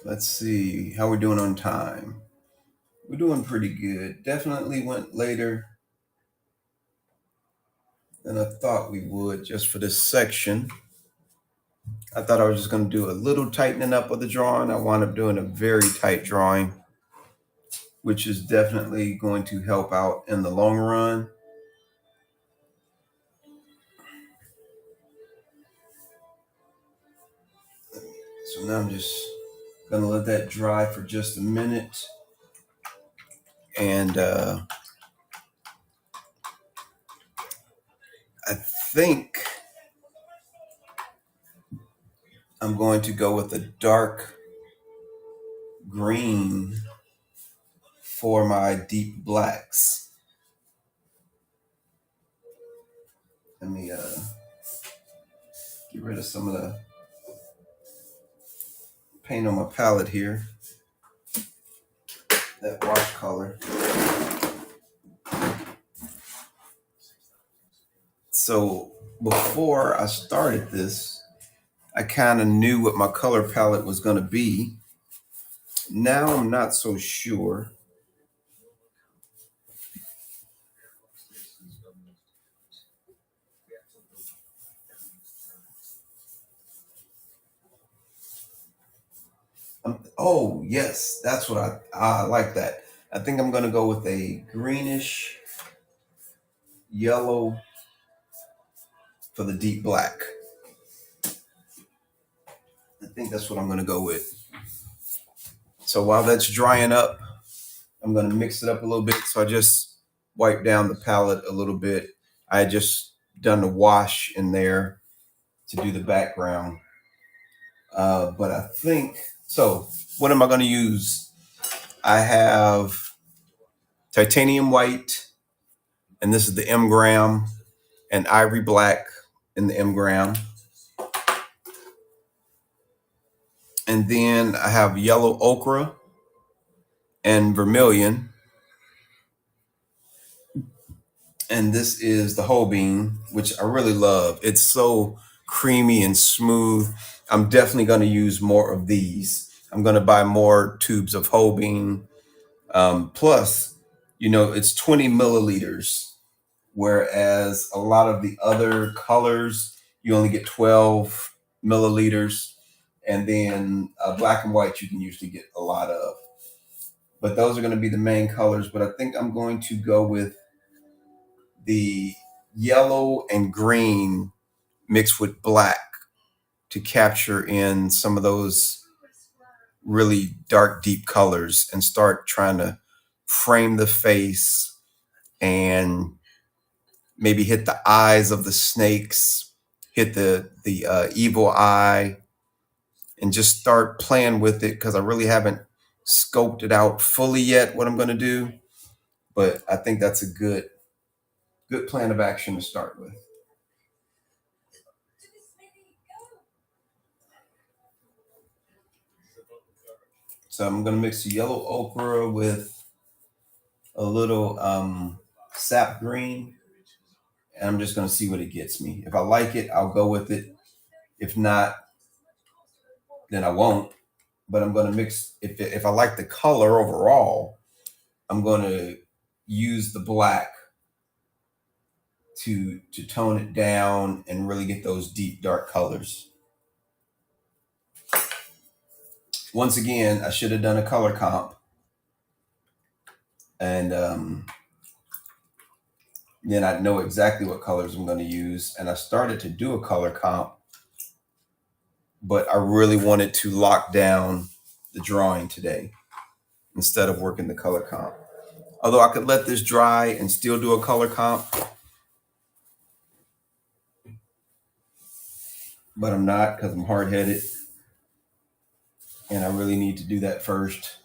Let's see how we're doing on time. We're doing pretty good. Definitely went later than I thought we would just for this section. I thought I was just going to do a little tightening up of the drawing. I wound up doing a very tight drawing, which is definitely going to help out in the long run. So now I'm just going to let that dry for just a minute. And I think I'm going to go with a dark green for my deep blacks. Let me get rid of some of the paint on my palette here. That wash color. So before I started this, I kind of knew what my color palette was going to be. Now I'm not so sure. Oh, yes, that's what I like that. I think I'm going to go with a greenish yellow for the deep black. I think that's what I'm going to go with. So while that's drying up, I'm going to mix it up a little bit. So I just wipe down the palette a little bit. I just done the wash in there to do the background. But I think, so what am I going to use? I have titanium white, and this is the M gram, and ivory black in the M gram. And then I have yellow ochre and vermilion. And this is the whole bean, which I really love. It's so creamy and smooth. I'm definitely going to use more of these. I'm going to buy more tubes of whole bean. Plus, it's 20 milliliters, whereas a lot of the other colors, you only get 12 milliliters. And then black and white, you can usually get a lot of. But those are going to be the main colors. But I think I'm going to go with the yellow and green mixed with black to capture in some of those really dark, deep colors and start trying to frame the face and maybe hit the eyes of the snakes, hit the evil eye, and just start playing with it because I really haven't scoped it out fully yet what I'm going to do. But I think that's a good plan of action to start with. So I'm going to mix the yellow ochre with a little sap green, and I'm just going to see what it gets me. If I like it, I'll go with it. If not, then I won't. But I'm going to mix. If I like the color overall, I'm going to use the black to tone it down and really get those deep dark colors. Once again, I should have done a color comp, and then I know exactly what colors I'm going to use. And I started to do a color comp, but I really wanted to lock down the drawing today instead of working the color comp. Although I could let this dry and still do a color comp, but I'm not because I'm hard-headed and I really need to do that first,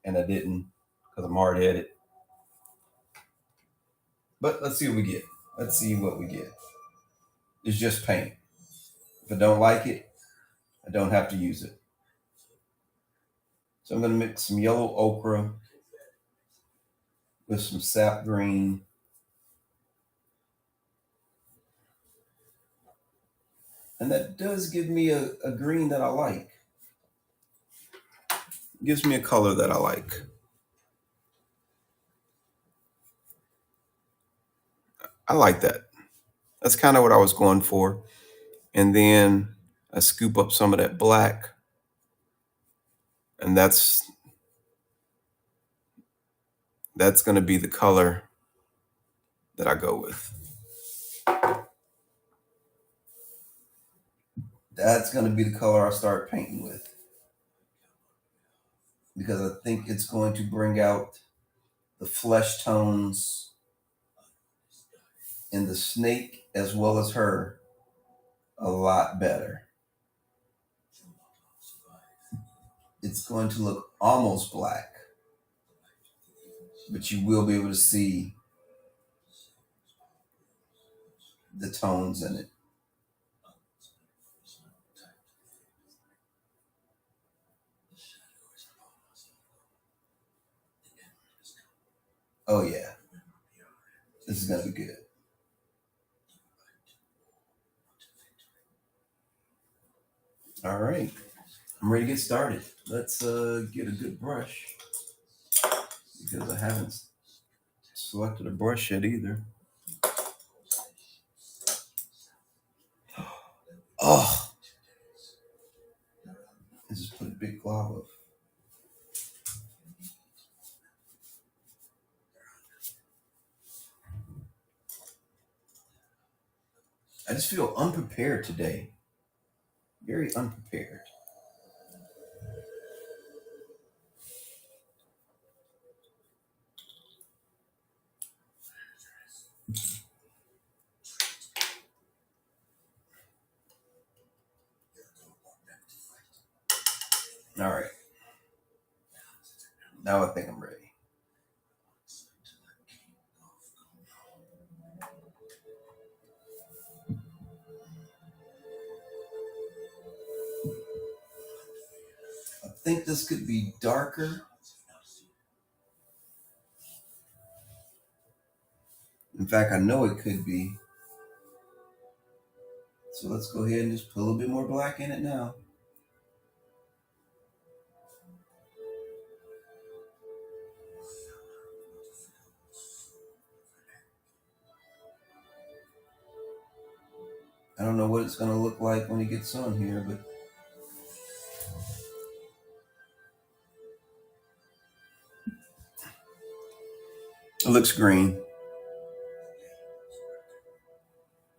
and I didn't because I'm hard-headed. But let's see what we get. Let's see what we get. It's just paint. If I don't like it, I don't have to use it. So I'm going to mix some yellow ochre with some sap green. And that does give me a green that I like. It gives me a color that I like. I like that. That's kind of what I was going for. And then I scoop up some of that black, and that's going to be the color that I go with. That's going to be the color I start painting with, because I think it's going to bring out the flesh tones in the snake as well as her a lot better. It's going to look almost black, but you will be able to see the tones in it. Oh yeah, this is going to be good. All right, I'm ready to get started. Let's get a good brush, because I haven't selected a brush yet either. Oh, I just put a big glob of. I just feel unprepared today. Very unprepared. All right. Now I think I'm ready. I think this could be darker. In fact, I know it could be. So let's go ahead and just put a little bit more black in it now. I don't know what it's going to look like when it gets on here, but it looks green.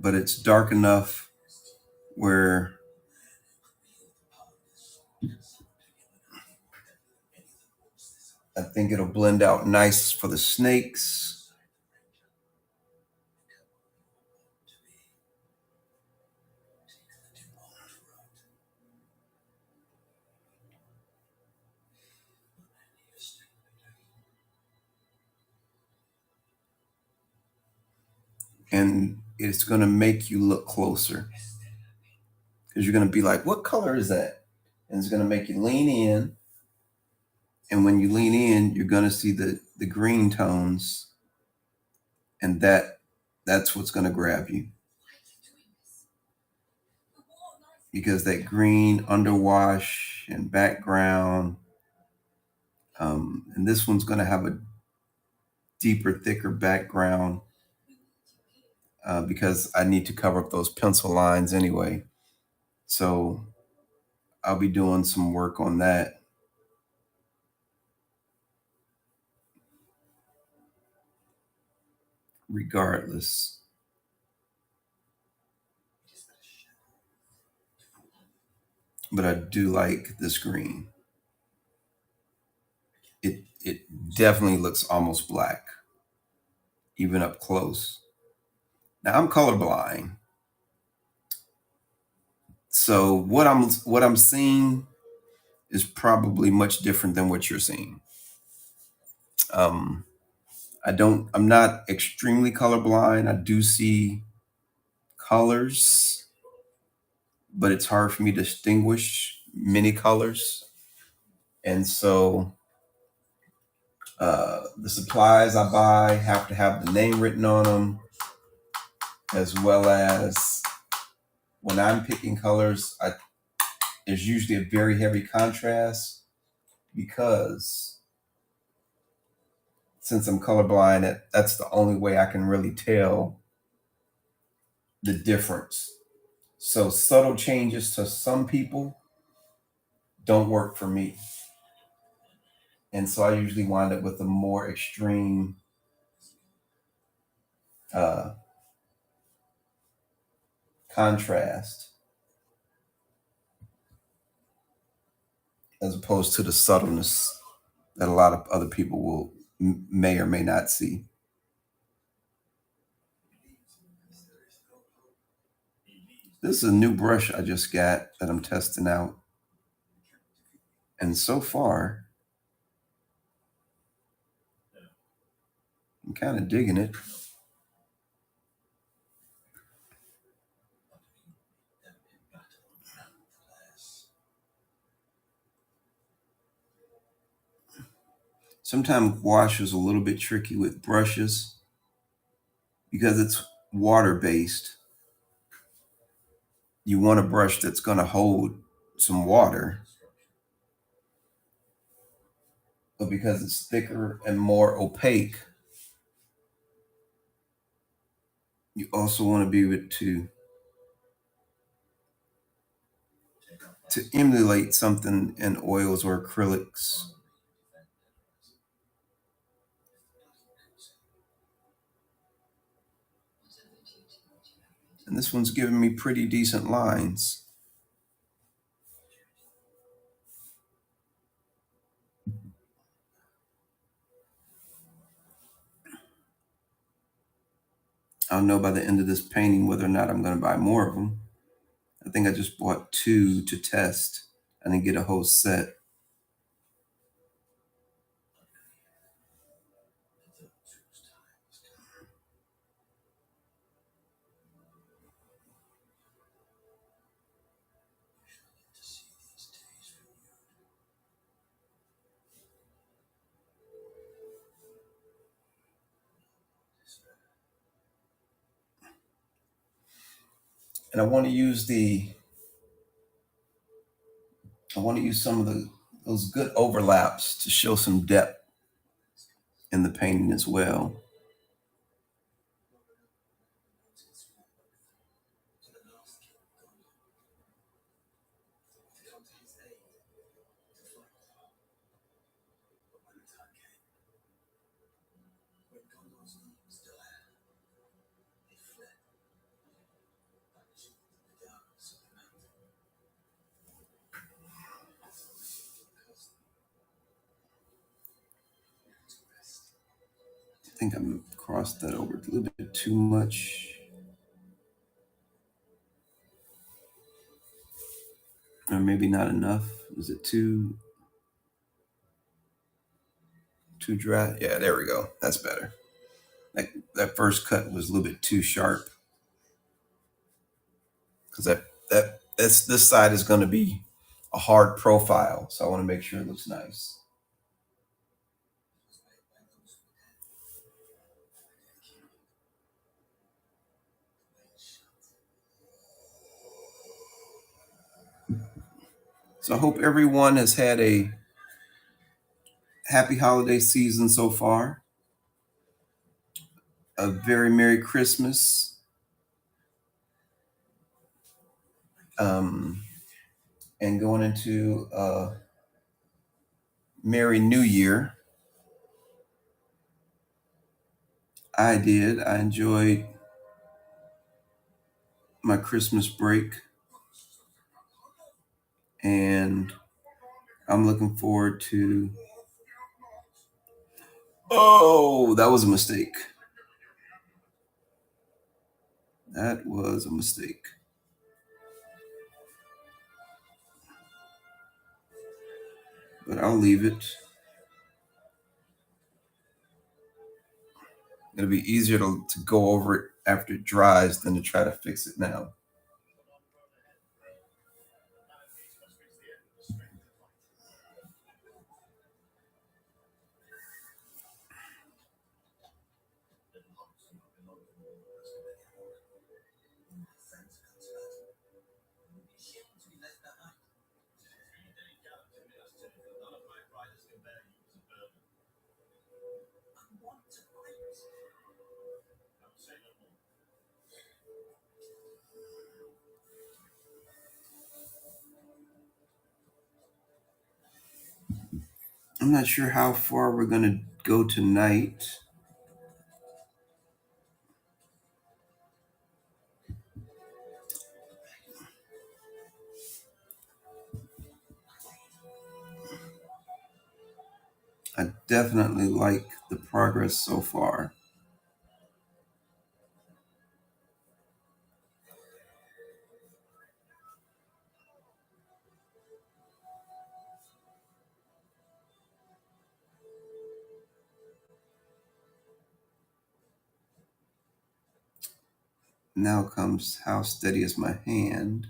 but it's dark enough where I think it'll blend out nice for the snakes. And it's going to make you look closer because you're going to be like, what color is that? And it's going to make you lean in. And when you lean in, you're going to see the green tones, and that's what's going to grab you, because that green underwash and background, and this one's going to have a deeper, thicker background because I need to cover up those pencil lines anyway. So I'll be doing some work on that. Regardless, but I do like this green. It definitely looks almost black, even up close. Now I'm colorblind, so what I'm seeing is probably much different than what you're seeing. Um, I'm not extremely colorblind. I do see colors, but it's hard for me to distinguish many colors. And so the supplies I buy have to have the name written on them, as well as when I'm picking colors, there's usually a very heavy contrast because since I'm colorblind, that's the only way I can really tell the difference. So subtle changes to some people don't work for me. And so I usually wind up with a more extreme uh, contrast as opposed to the subtleness that a lot of other people will may or may not see. This is a new brush I just got that I'm testing out. And so far, I'm kind of digging it. Sometimes gouache is a little bit tricky with brushes because it's water based. You want a brush that's going to hold some water, but because it's thicker and more opaque, you also want to be able to emulate something in oils or acrylics. And this one's giving me pretty decent lines. I'll know by the end of this painting whether or not I'm going to buy more of them. I think I just bought 2 to test. I didn't get a whole set. And I want to use some of those good overlaps to show some depth in the painting as well. think I crossed that over a little bit too much. Or maybe not enough. Is it too dry? Yeah, there we go. That's better. That first cut was a little bit too sharp because this side is going to be a hard profile, so I want to make sure it looks nice. So I hope everyone has had a happy holiday season so far. A very Merry Christmas. And going into a Merry New Year. I did. I enjoyed my Christmas break. And I'm looking forward to. Oh, that was a mistake. That was a mistake. But I'll leave it. It'll be easier to go over it after it dries than to try to fix it now. I'm not sure how far we're going to go tonight. I definitely like the progress so far. Now comes how steady is my hand.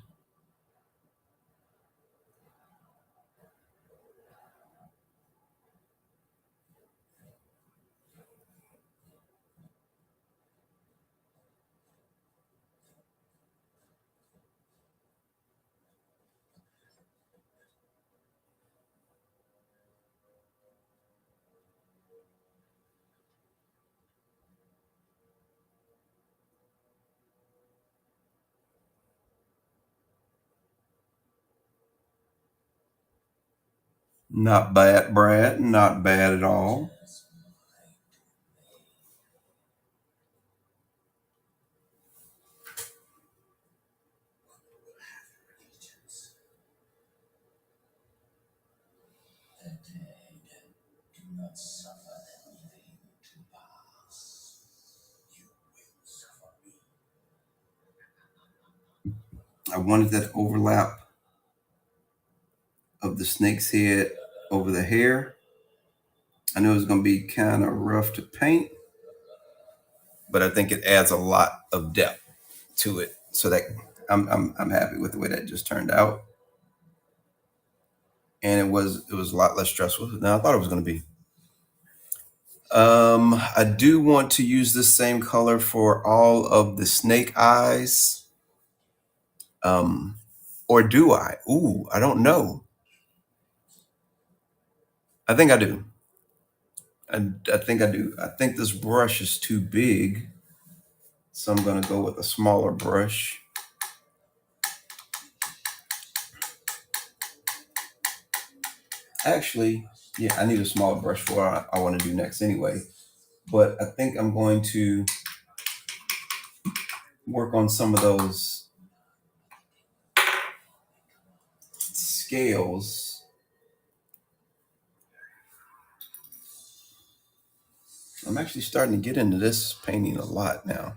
Not bad, Brad. Not bad at all. I wanted that overlap of the snake's head over the hair. I knew it was going to be kind of rough to paint, but I think it adds a lot of depth to it. So that I'm happy with the way that just turned out, and it was a lot less stressful than I thought it was going to be. I do want to use this same color for all of the snake eyes. Or do I? Ooh, I don't know. I think I do. I think I do. I think this brush is too big, so I'm going to go with a smaller brush. Actually, yeah, I need a smaller brush for what I want to do next anyway. But I think I'm going to work on some of those scales. I'm actually starting to get into this painting a lot now.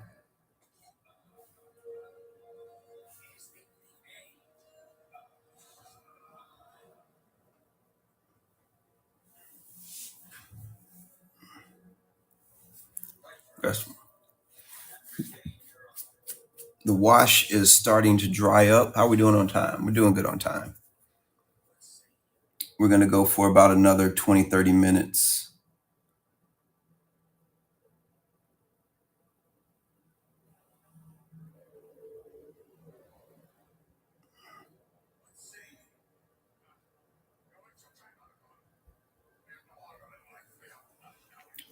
The wash is starting to dry up. How are we doing on time? We're doing good on time. We're going to go for about another 20, 30 minutes.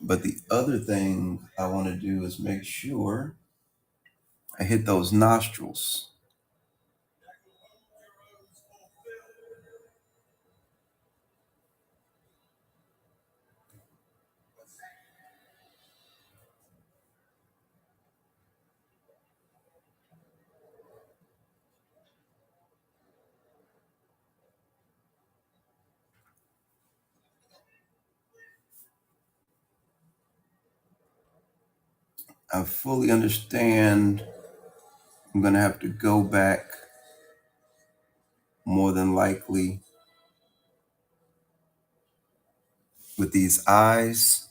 But the other thing I want to do is make sure I hit those nostrils. I fully understand I'm going to have to go back more than likely with these eyes,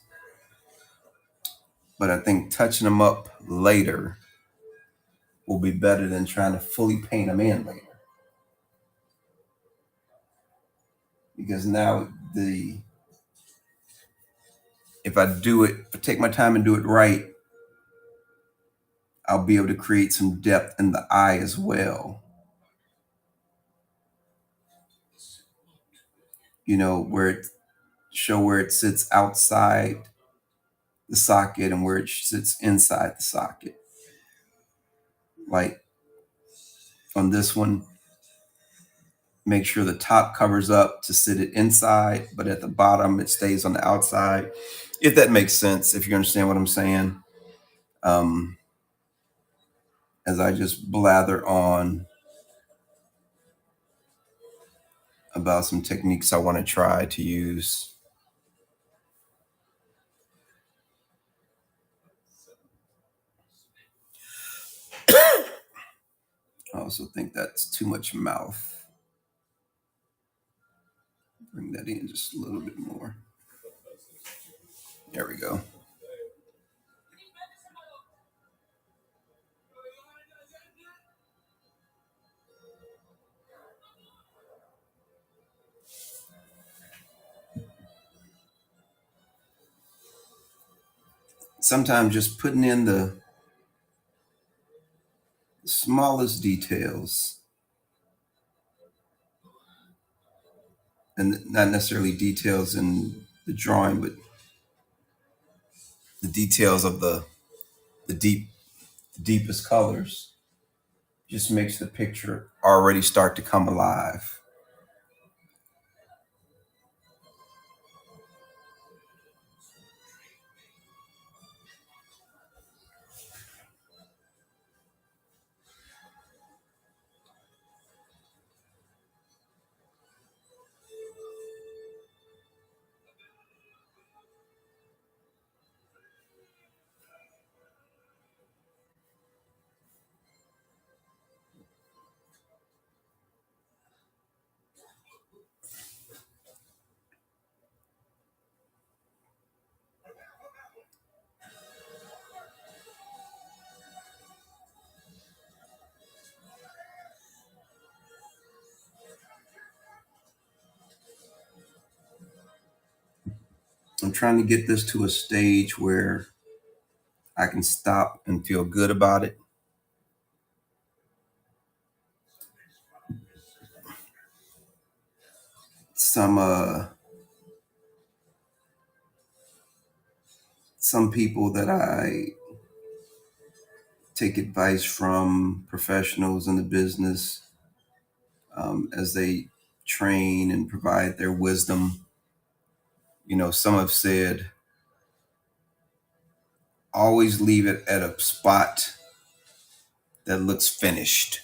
but I think touching them up later will be better than trying to fully paint them in later. Because now if I take my time and do it right, I'll be able to create some depth in the eye as well. Where it sits outside the socket and where it sits inside the socket. Like on this one, make sure the top covers up to sit it inside, but at the bottom it stays on the outside. If that makes sense, if you understand what I'm saying. As I just blather on about some techniques I want to try to use. I also think that's too much mouth. Bring that in just a little bit more. There we go. Sometimes just putting in the smallest details, and not necessarily details in the drawing, but the details of the deepest colors, just makes the picture already start to come alive. I'm trying to get this to a stage where I can stop and feel good about it. Some people that I take advice from, professionals in the business, as they train and provide their wisdom. Some have said, always leave it at a spot that looks finished,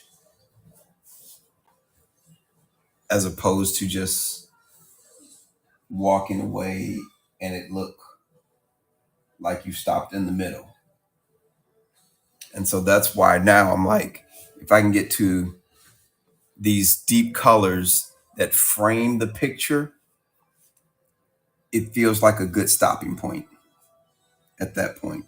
as opposed to just walking away and it look like you stopped in the middle. And so that's why now I'm like, if I can get to these deep colors that frame the picture, it feels like a good stopping point at that point.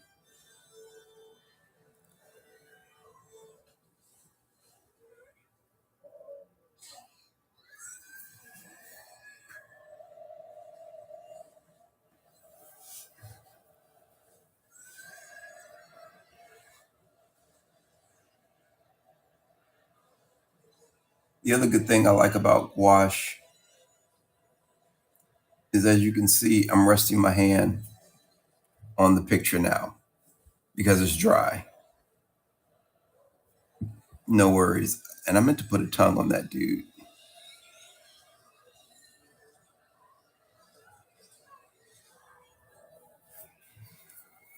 The other good thing I like about gouache is, as you can see, I'm resting my hand on the picture now because it's dry. No worries. And I meant to put a tongue on that dude.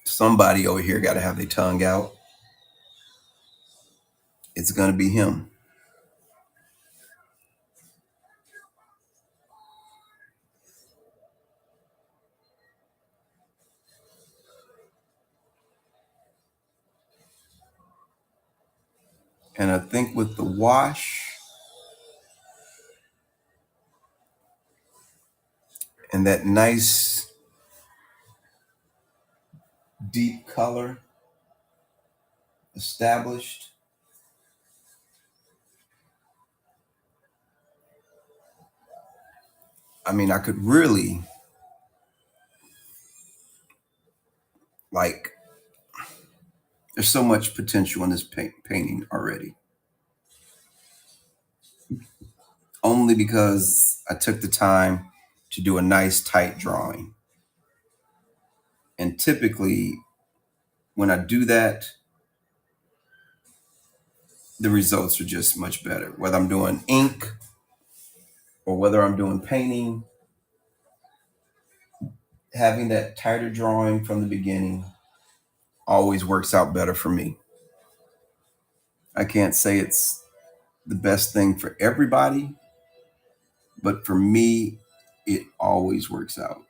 Somebody over here got to have their tongue out. It's going to be him. And I think with the wash and that nice deep color established, I mean, I could really, like, there's so much potential in this painting already. Only because I took the time to do a nice tight drawing. And typically, when I do that, the results are just much better. Whether I'm doing ink or whether I'm doing painting, having that tighter drawing from the beginning always works out better for me. I can't say it's the best thing for everybody, but for me, it always works out.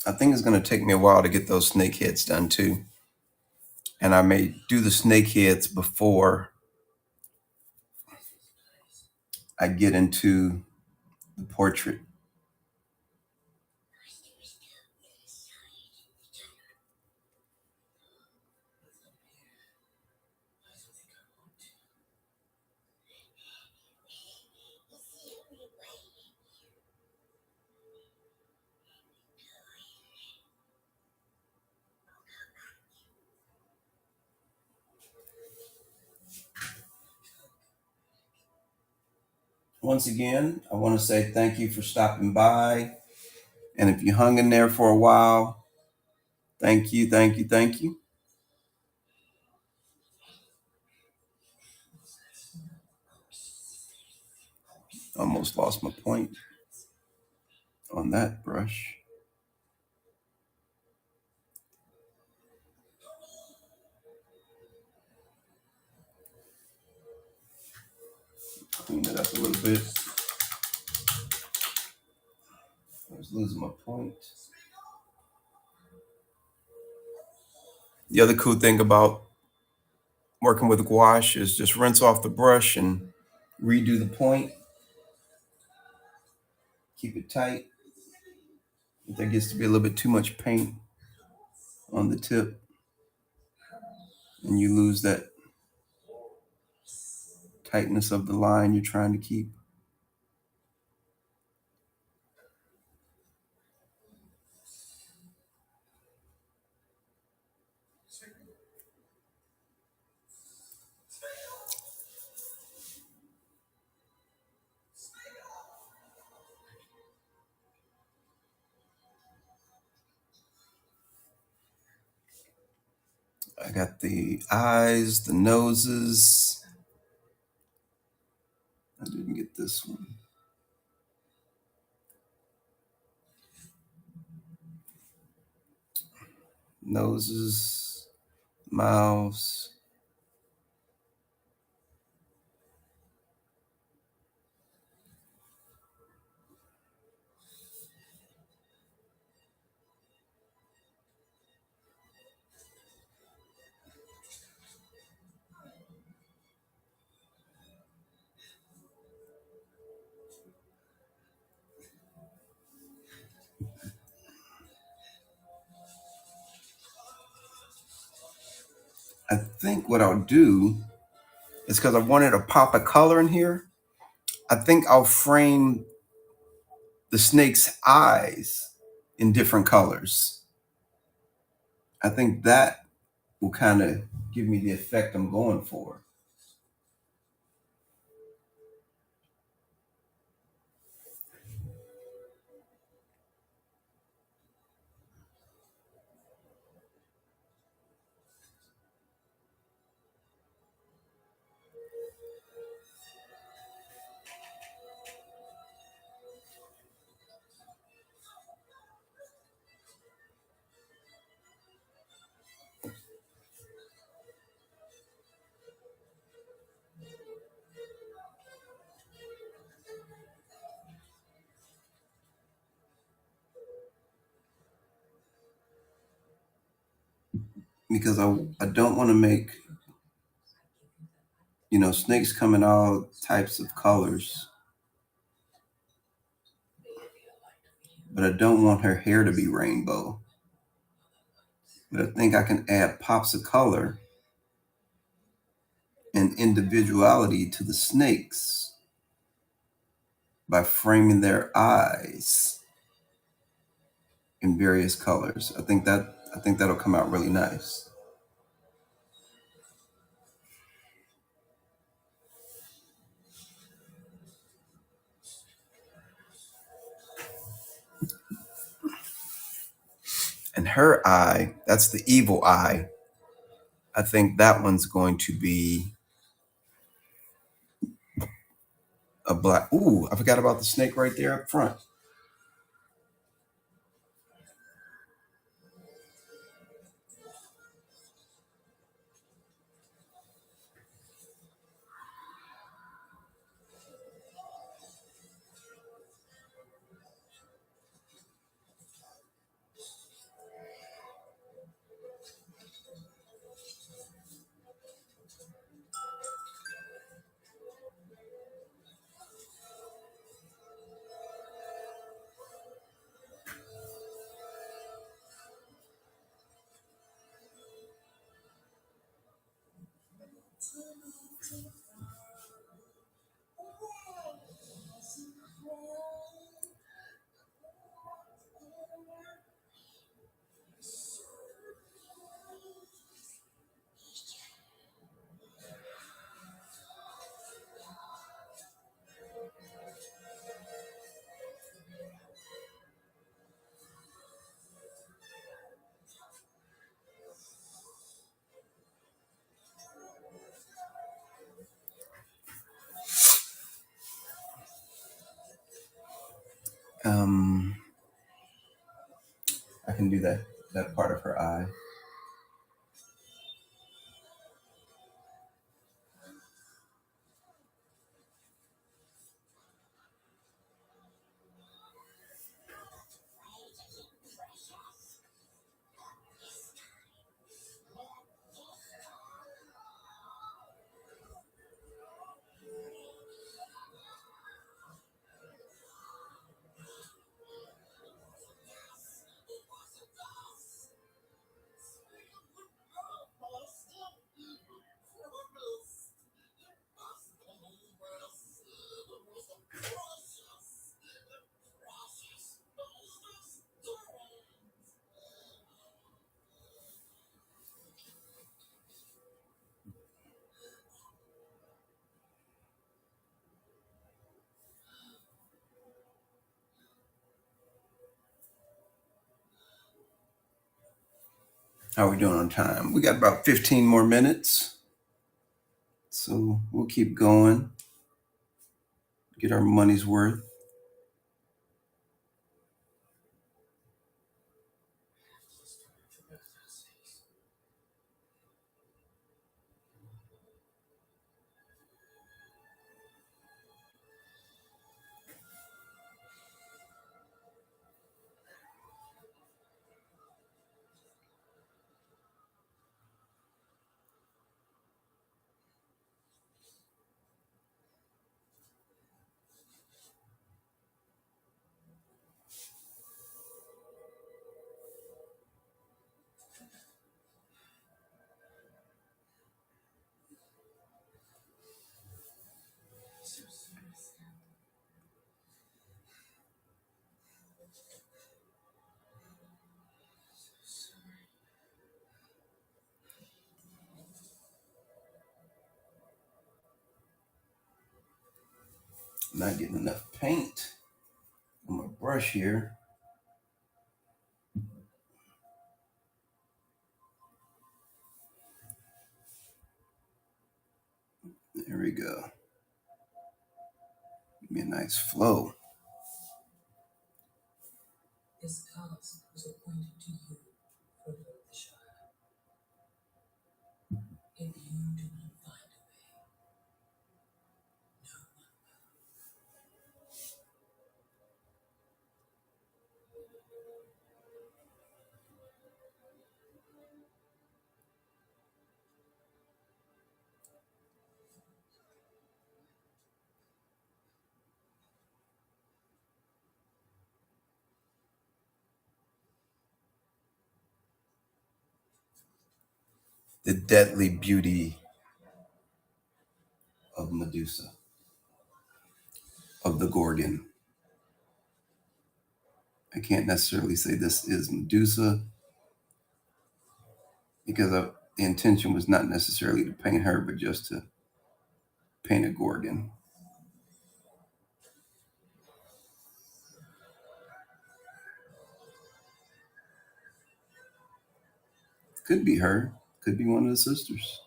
I think it's going to take me a while to get those snake heads done too. And I may do the snake heads before I get into the portrait. Once again, I want to say thank you for stopping by. And if you hung in there for a while, thank you, thank you, thank you. Almost lost my point on that brush. Clean it up a little bit. I was losing my point. The other cool thing about working with gouache is just rinse off the brush and redo the point. Keep it tight. There gets to be a little bit too much paint on the tip, and you lose that tightness of the line you're trying to keep. I got the eyes, the noses. I didn't get this one. Noses, mouths. I think what I'll do is, because I wanted a pop of color in here, I think I'll frame the snake's eyes in different colors. I think that will kind of give me the effect I'm going for. Because I don't want to make, snakes come in all types of colors, but I don't want her hair to be rainbow. But I think I can add pops of color and individuality to the snakes by framing their eyes in various colors. I think that'll come out really nice. And her eye, that's the evil eye. I think that one's going to be a black. Ooh, I forgot about the snake right there up front. Um, I can do that part of her eye. How are we doing on time? We got about 15 more minutes. So we'll keep going, get our money's worth. Not getting enough paint on my brush here. There we go. Give me a nice flow. This task was appointed to you for the Shire. If you do not find a way, no one The deadly beauty of Medusa, of the Gorgon. I can't necessarily say this is Medusa because the intention was not necessarily to paint her, but just to paint a Gorgon. Could be her, could be one of the sisters.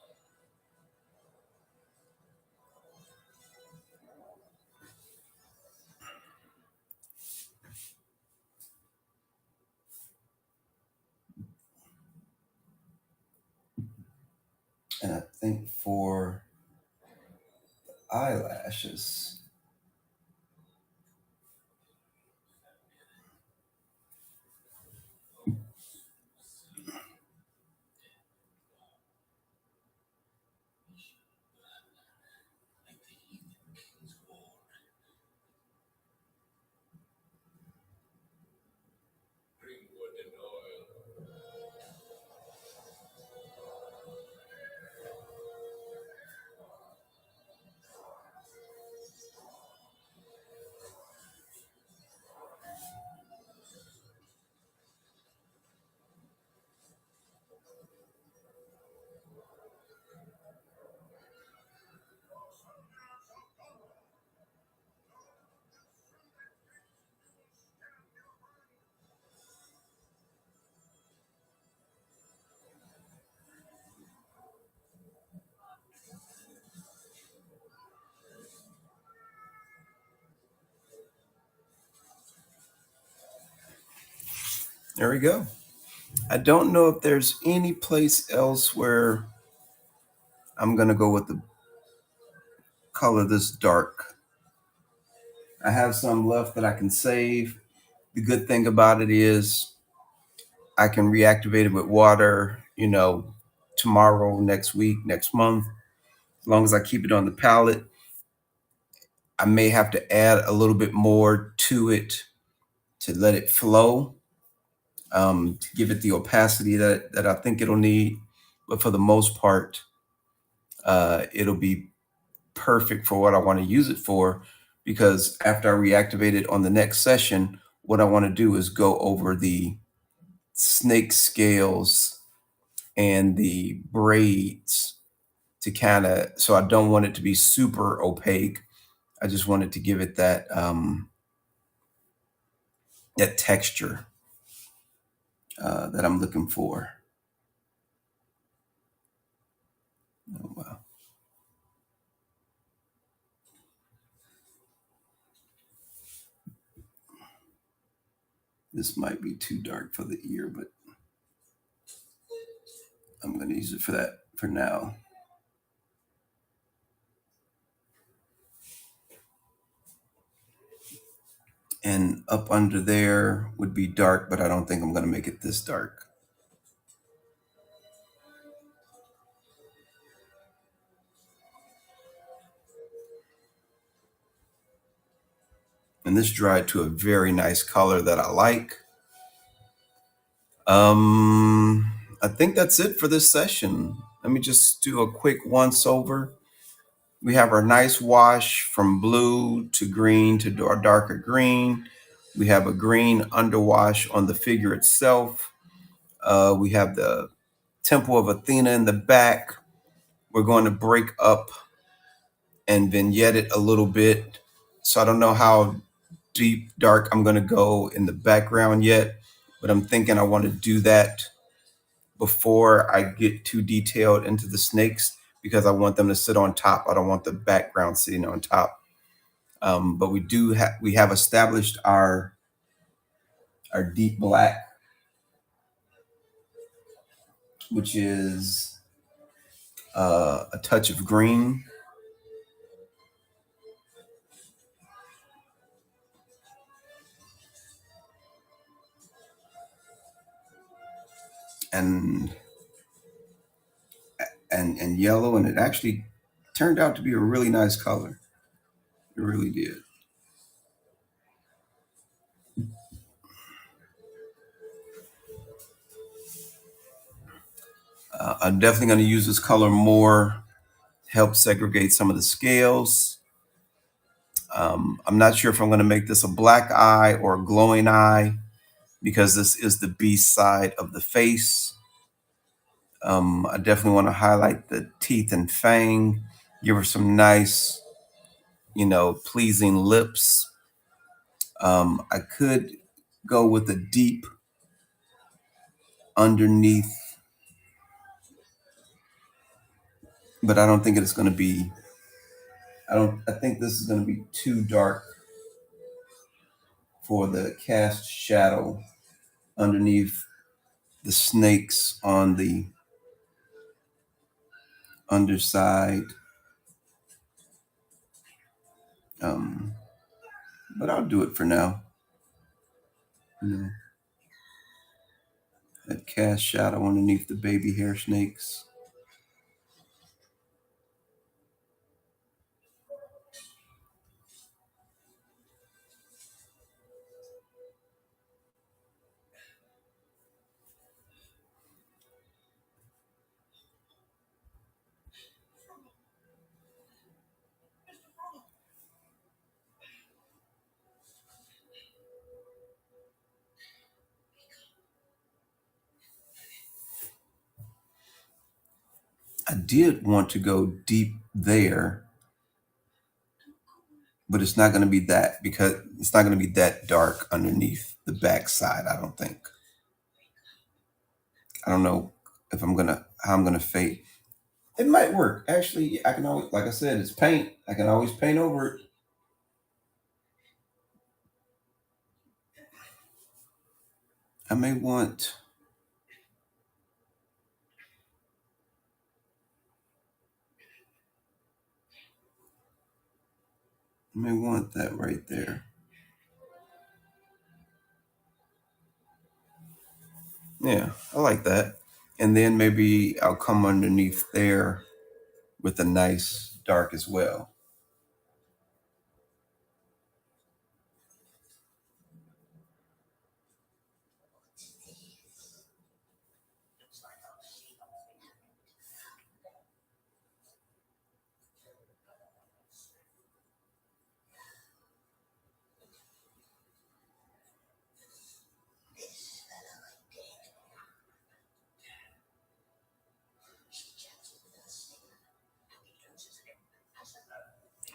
And I think for eyelashes, there we go. I don't know if there's any place else where I'm going to go with the color this dark. I have some left that I can save. The good thing about it is I can reactivate it with water, tomorrow, next week, next month. As long as I keep it on the palette, I may have to add a little bit more to it to let it flow, to give it the opacity that I think it'll need. But for the most part, it'll be perfect for what I want to use it for, because after I reactivate it on the next session, what I want to do is go over the snake scales and the braids to kind of, so I don't want it to be super opaque. I just want it to give it that texture that I'm looking for. Oh, wow. This might be too dark for the ear, but I'm going to use it for that for now. And up under there would be dark, but I don't think I'm going to make it this dark. And this dried to a very nice color that I like. I think that's it for this session. Let me just do a quick once over. We have our nice wash from blue to green to a darker green. We have a green underwash on the figure itself. We have the Temple of Athena in the back. We're going to break up and vignette it a little bit. So I don't know how deep dark I'm going to go in the background yet, but I'm thinking I want to do that before I get too detailed into the snakes because I want them to sit on top. I don't want the background sitting on top. But we have established our deep black, which is a touch of green, and and yellow, and it actually turned out to be a really nice color. It really did. I'm definitely going to use this color more, help segregate some of the scales. I'm not sure if I'm going to make this a black eye or a glowing eye because this is the beast side of the face. I definitely want to highlight the teeth and fang, give her some nice, pleasing lips. I could go with a deep underneath, but I don't think it's going to be. I think this is going to be too dark for the cast shadow underneath the snakes on the underside. Um, but I'll do it for now. That cast shadow underneath the baby hair snakes. I did want to go deep there, but it's not going to be that because it's not going to be that dark underneath the backside. I don't think. I don't know if how I'm gonna fade. It might work. Actually, I can always, like I said, it's paint. I can always paint over it. I may want. I may want that right there. Yeah, I like that. And then maybe I'll come underneath there with a nice dark as well.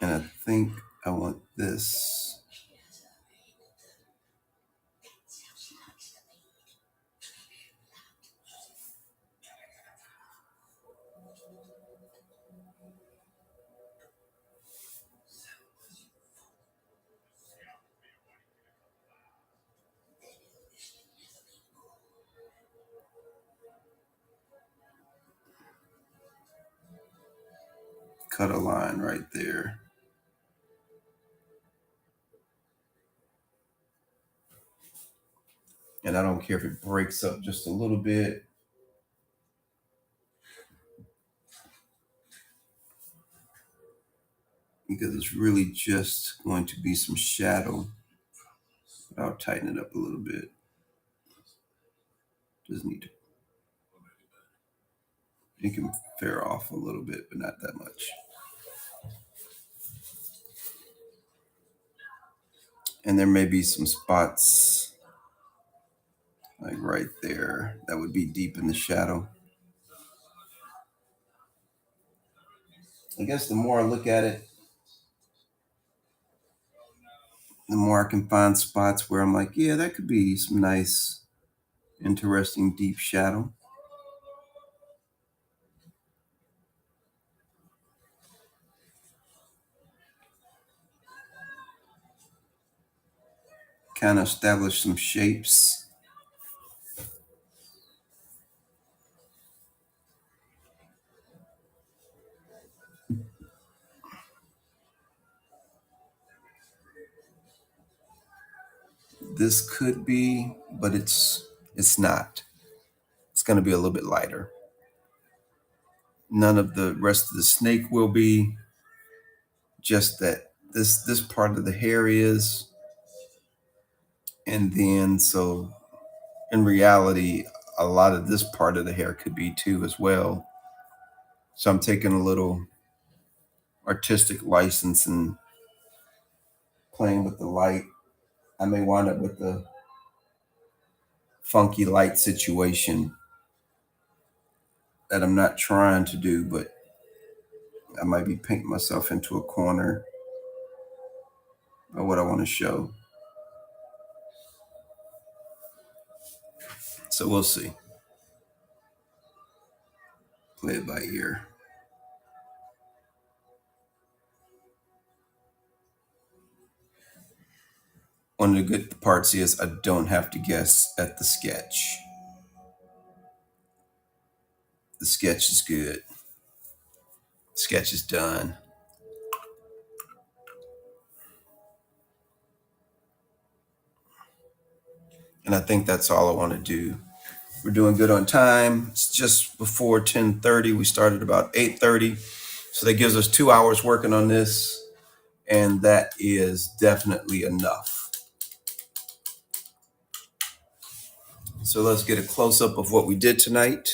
And I think I want this. cut a line right there. And I don't care if it breaks up just a little bit. Because it's really just going to be some shadow. But I'll tighten it up a little bit. Just need to. You can fair off a little bit, but not that much. And there may be some spots like right there that would be deep in the shadow. I guess the more I look at it, the more I can find spots where I'm like, yeah, that could be some nice, interesting deep shadow. Kind of establish some shapes. This could be, but it's not. It's going to be a little bit lighter. None of the rest of the snake will be. Just that this part of the hair is, and then so in reality, a lot of this part of the hair could be too as well. So I'm taking a little artistic license and playing with the light. I may wind up with a funky light situation that I'm not trying to do, but I might be painting myself into a corner of what I want to show. So we'll see. Play it by ear. One of the good parts is I don't have to guess at the sketch. The sketch is good. Sketch is done. And I think that's all I want to do. We're doing good on time. It's just before 10:30. We started about 8:30. So that gives us 2 hours working on this. And that is definitely enough. So let's get a close-up of what we did tonight.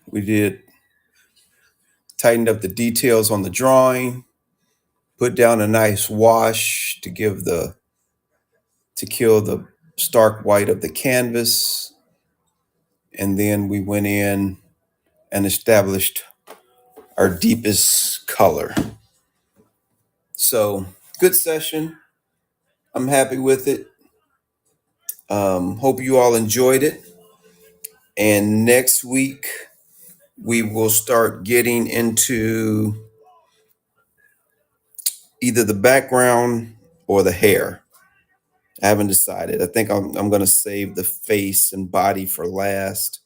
We tightened up the details on the drawing, put down a nice wash to kill the stark white of the canvas. And then we went in and established our deepest color. So good session. I'm happy with it. Hope you all enjoyed it. And next week, we will start getting into either the background or the hair. I haven't decided. I think I'm going to save the face and body for last.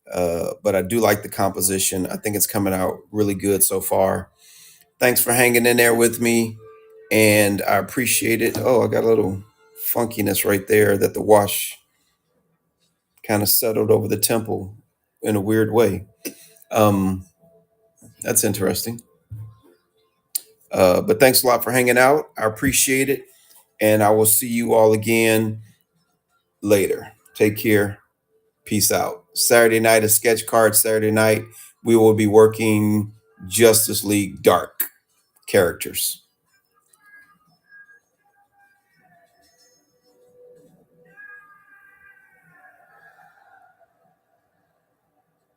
But I do like the composition. I think it's coming out really good so far. Thanks for hanging in there with me. And I appreciate it. Oh, I got a little funkiness right there that the wash kind of settled over the temple in a weird way. That's interesting. But thanks a lot for hanging out. I appreciate it. And I will see you all again later. Take care. Peace out. Saturday night, a sketch card Saturday night. We will be working Justice League Dark characters.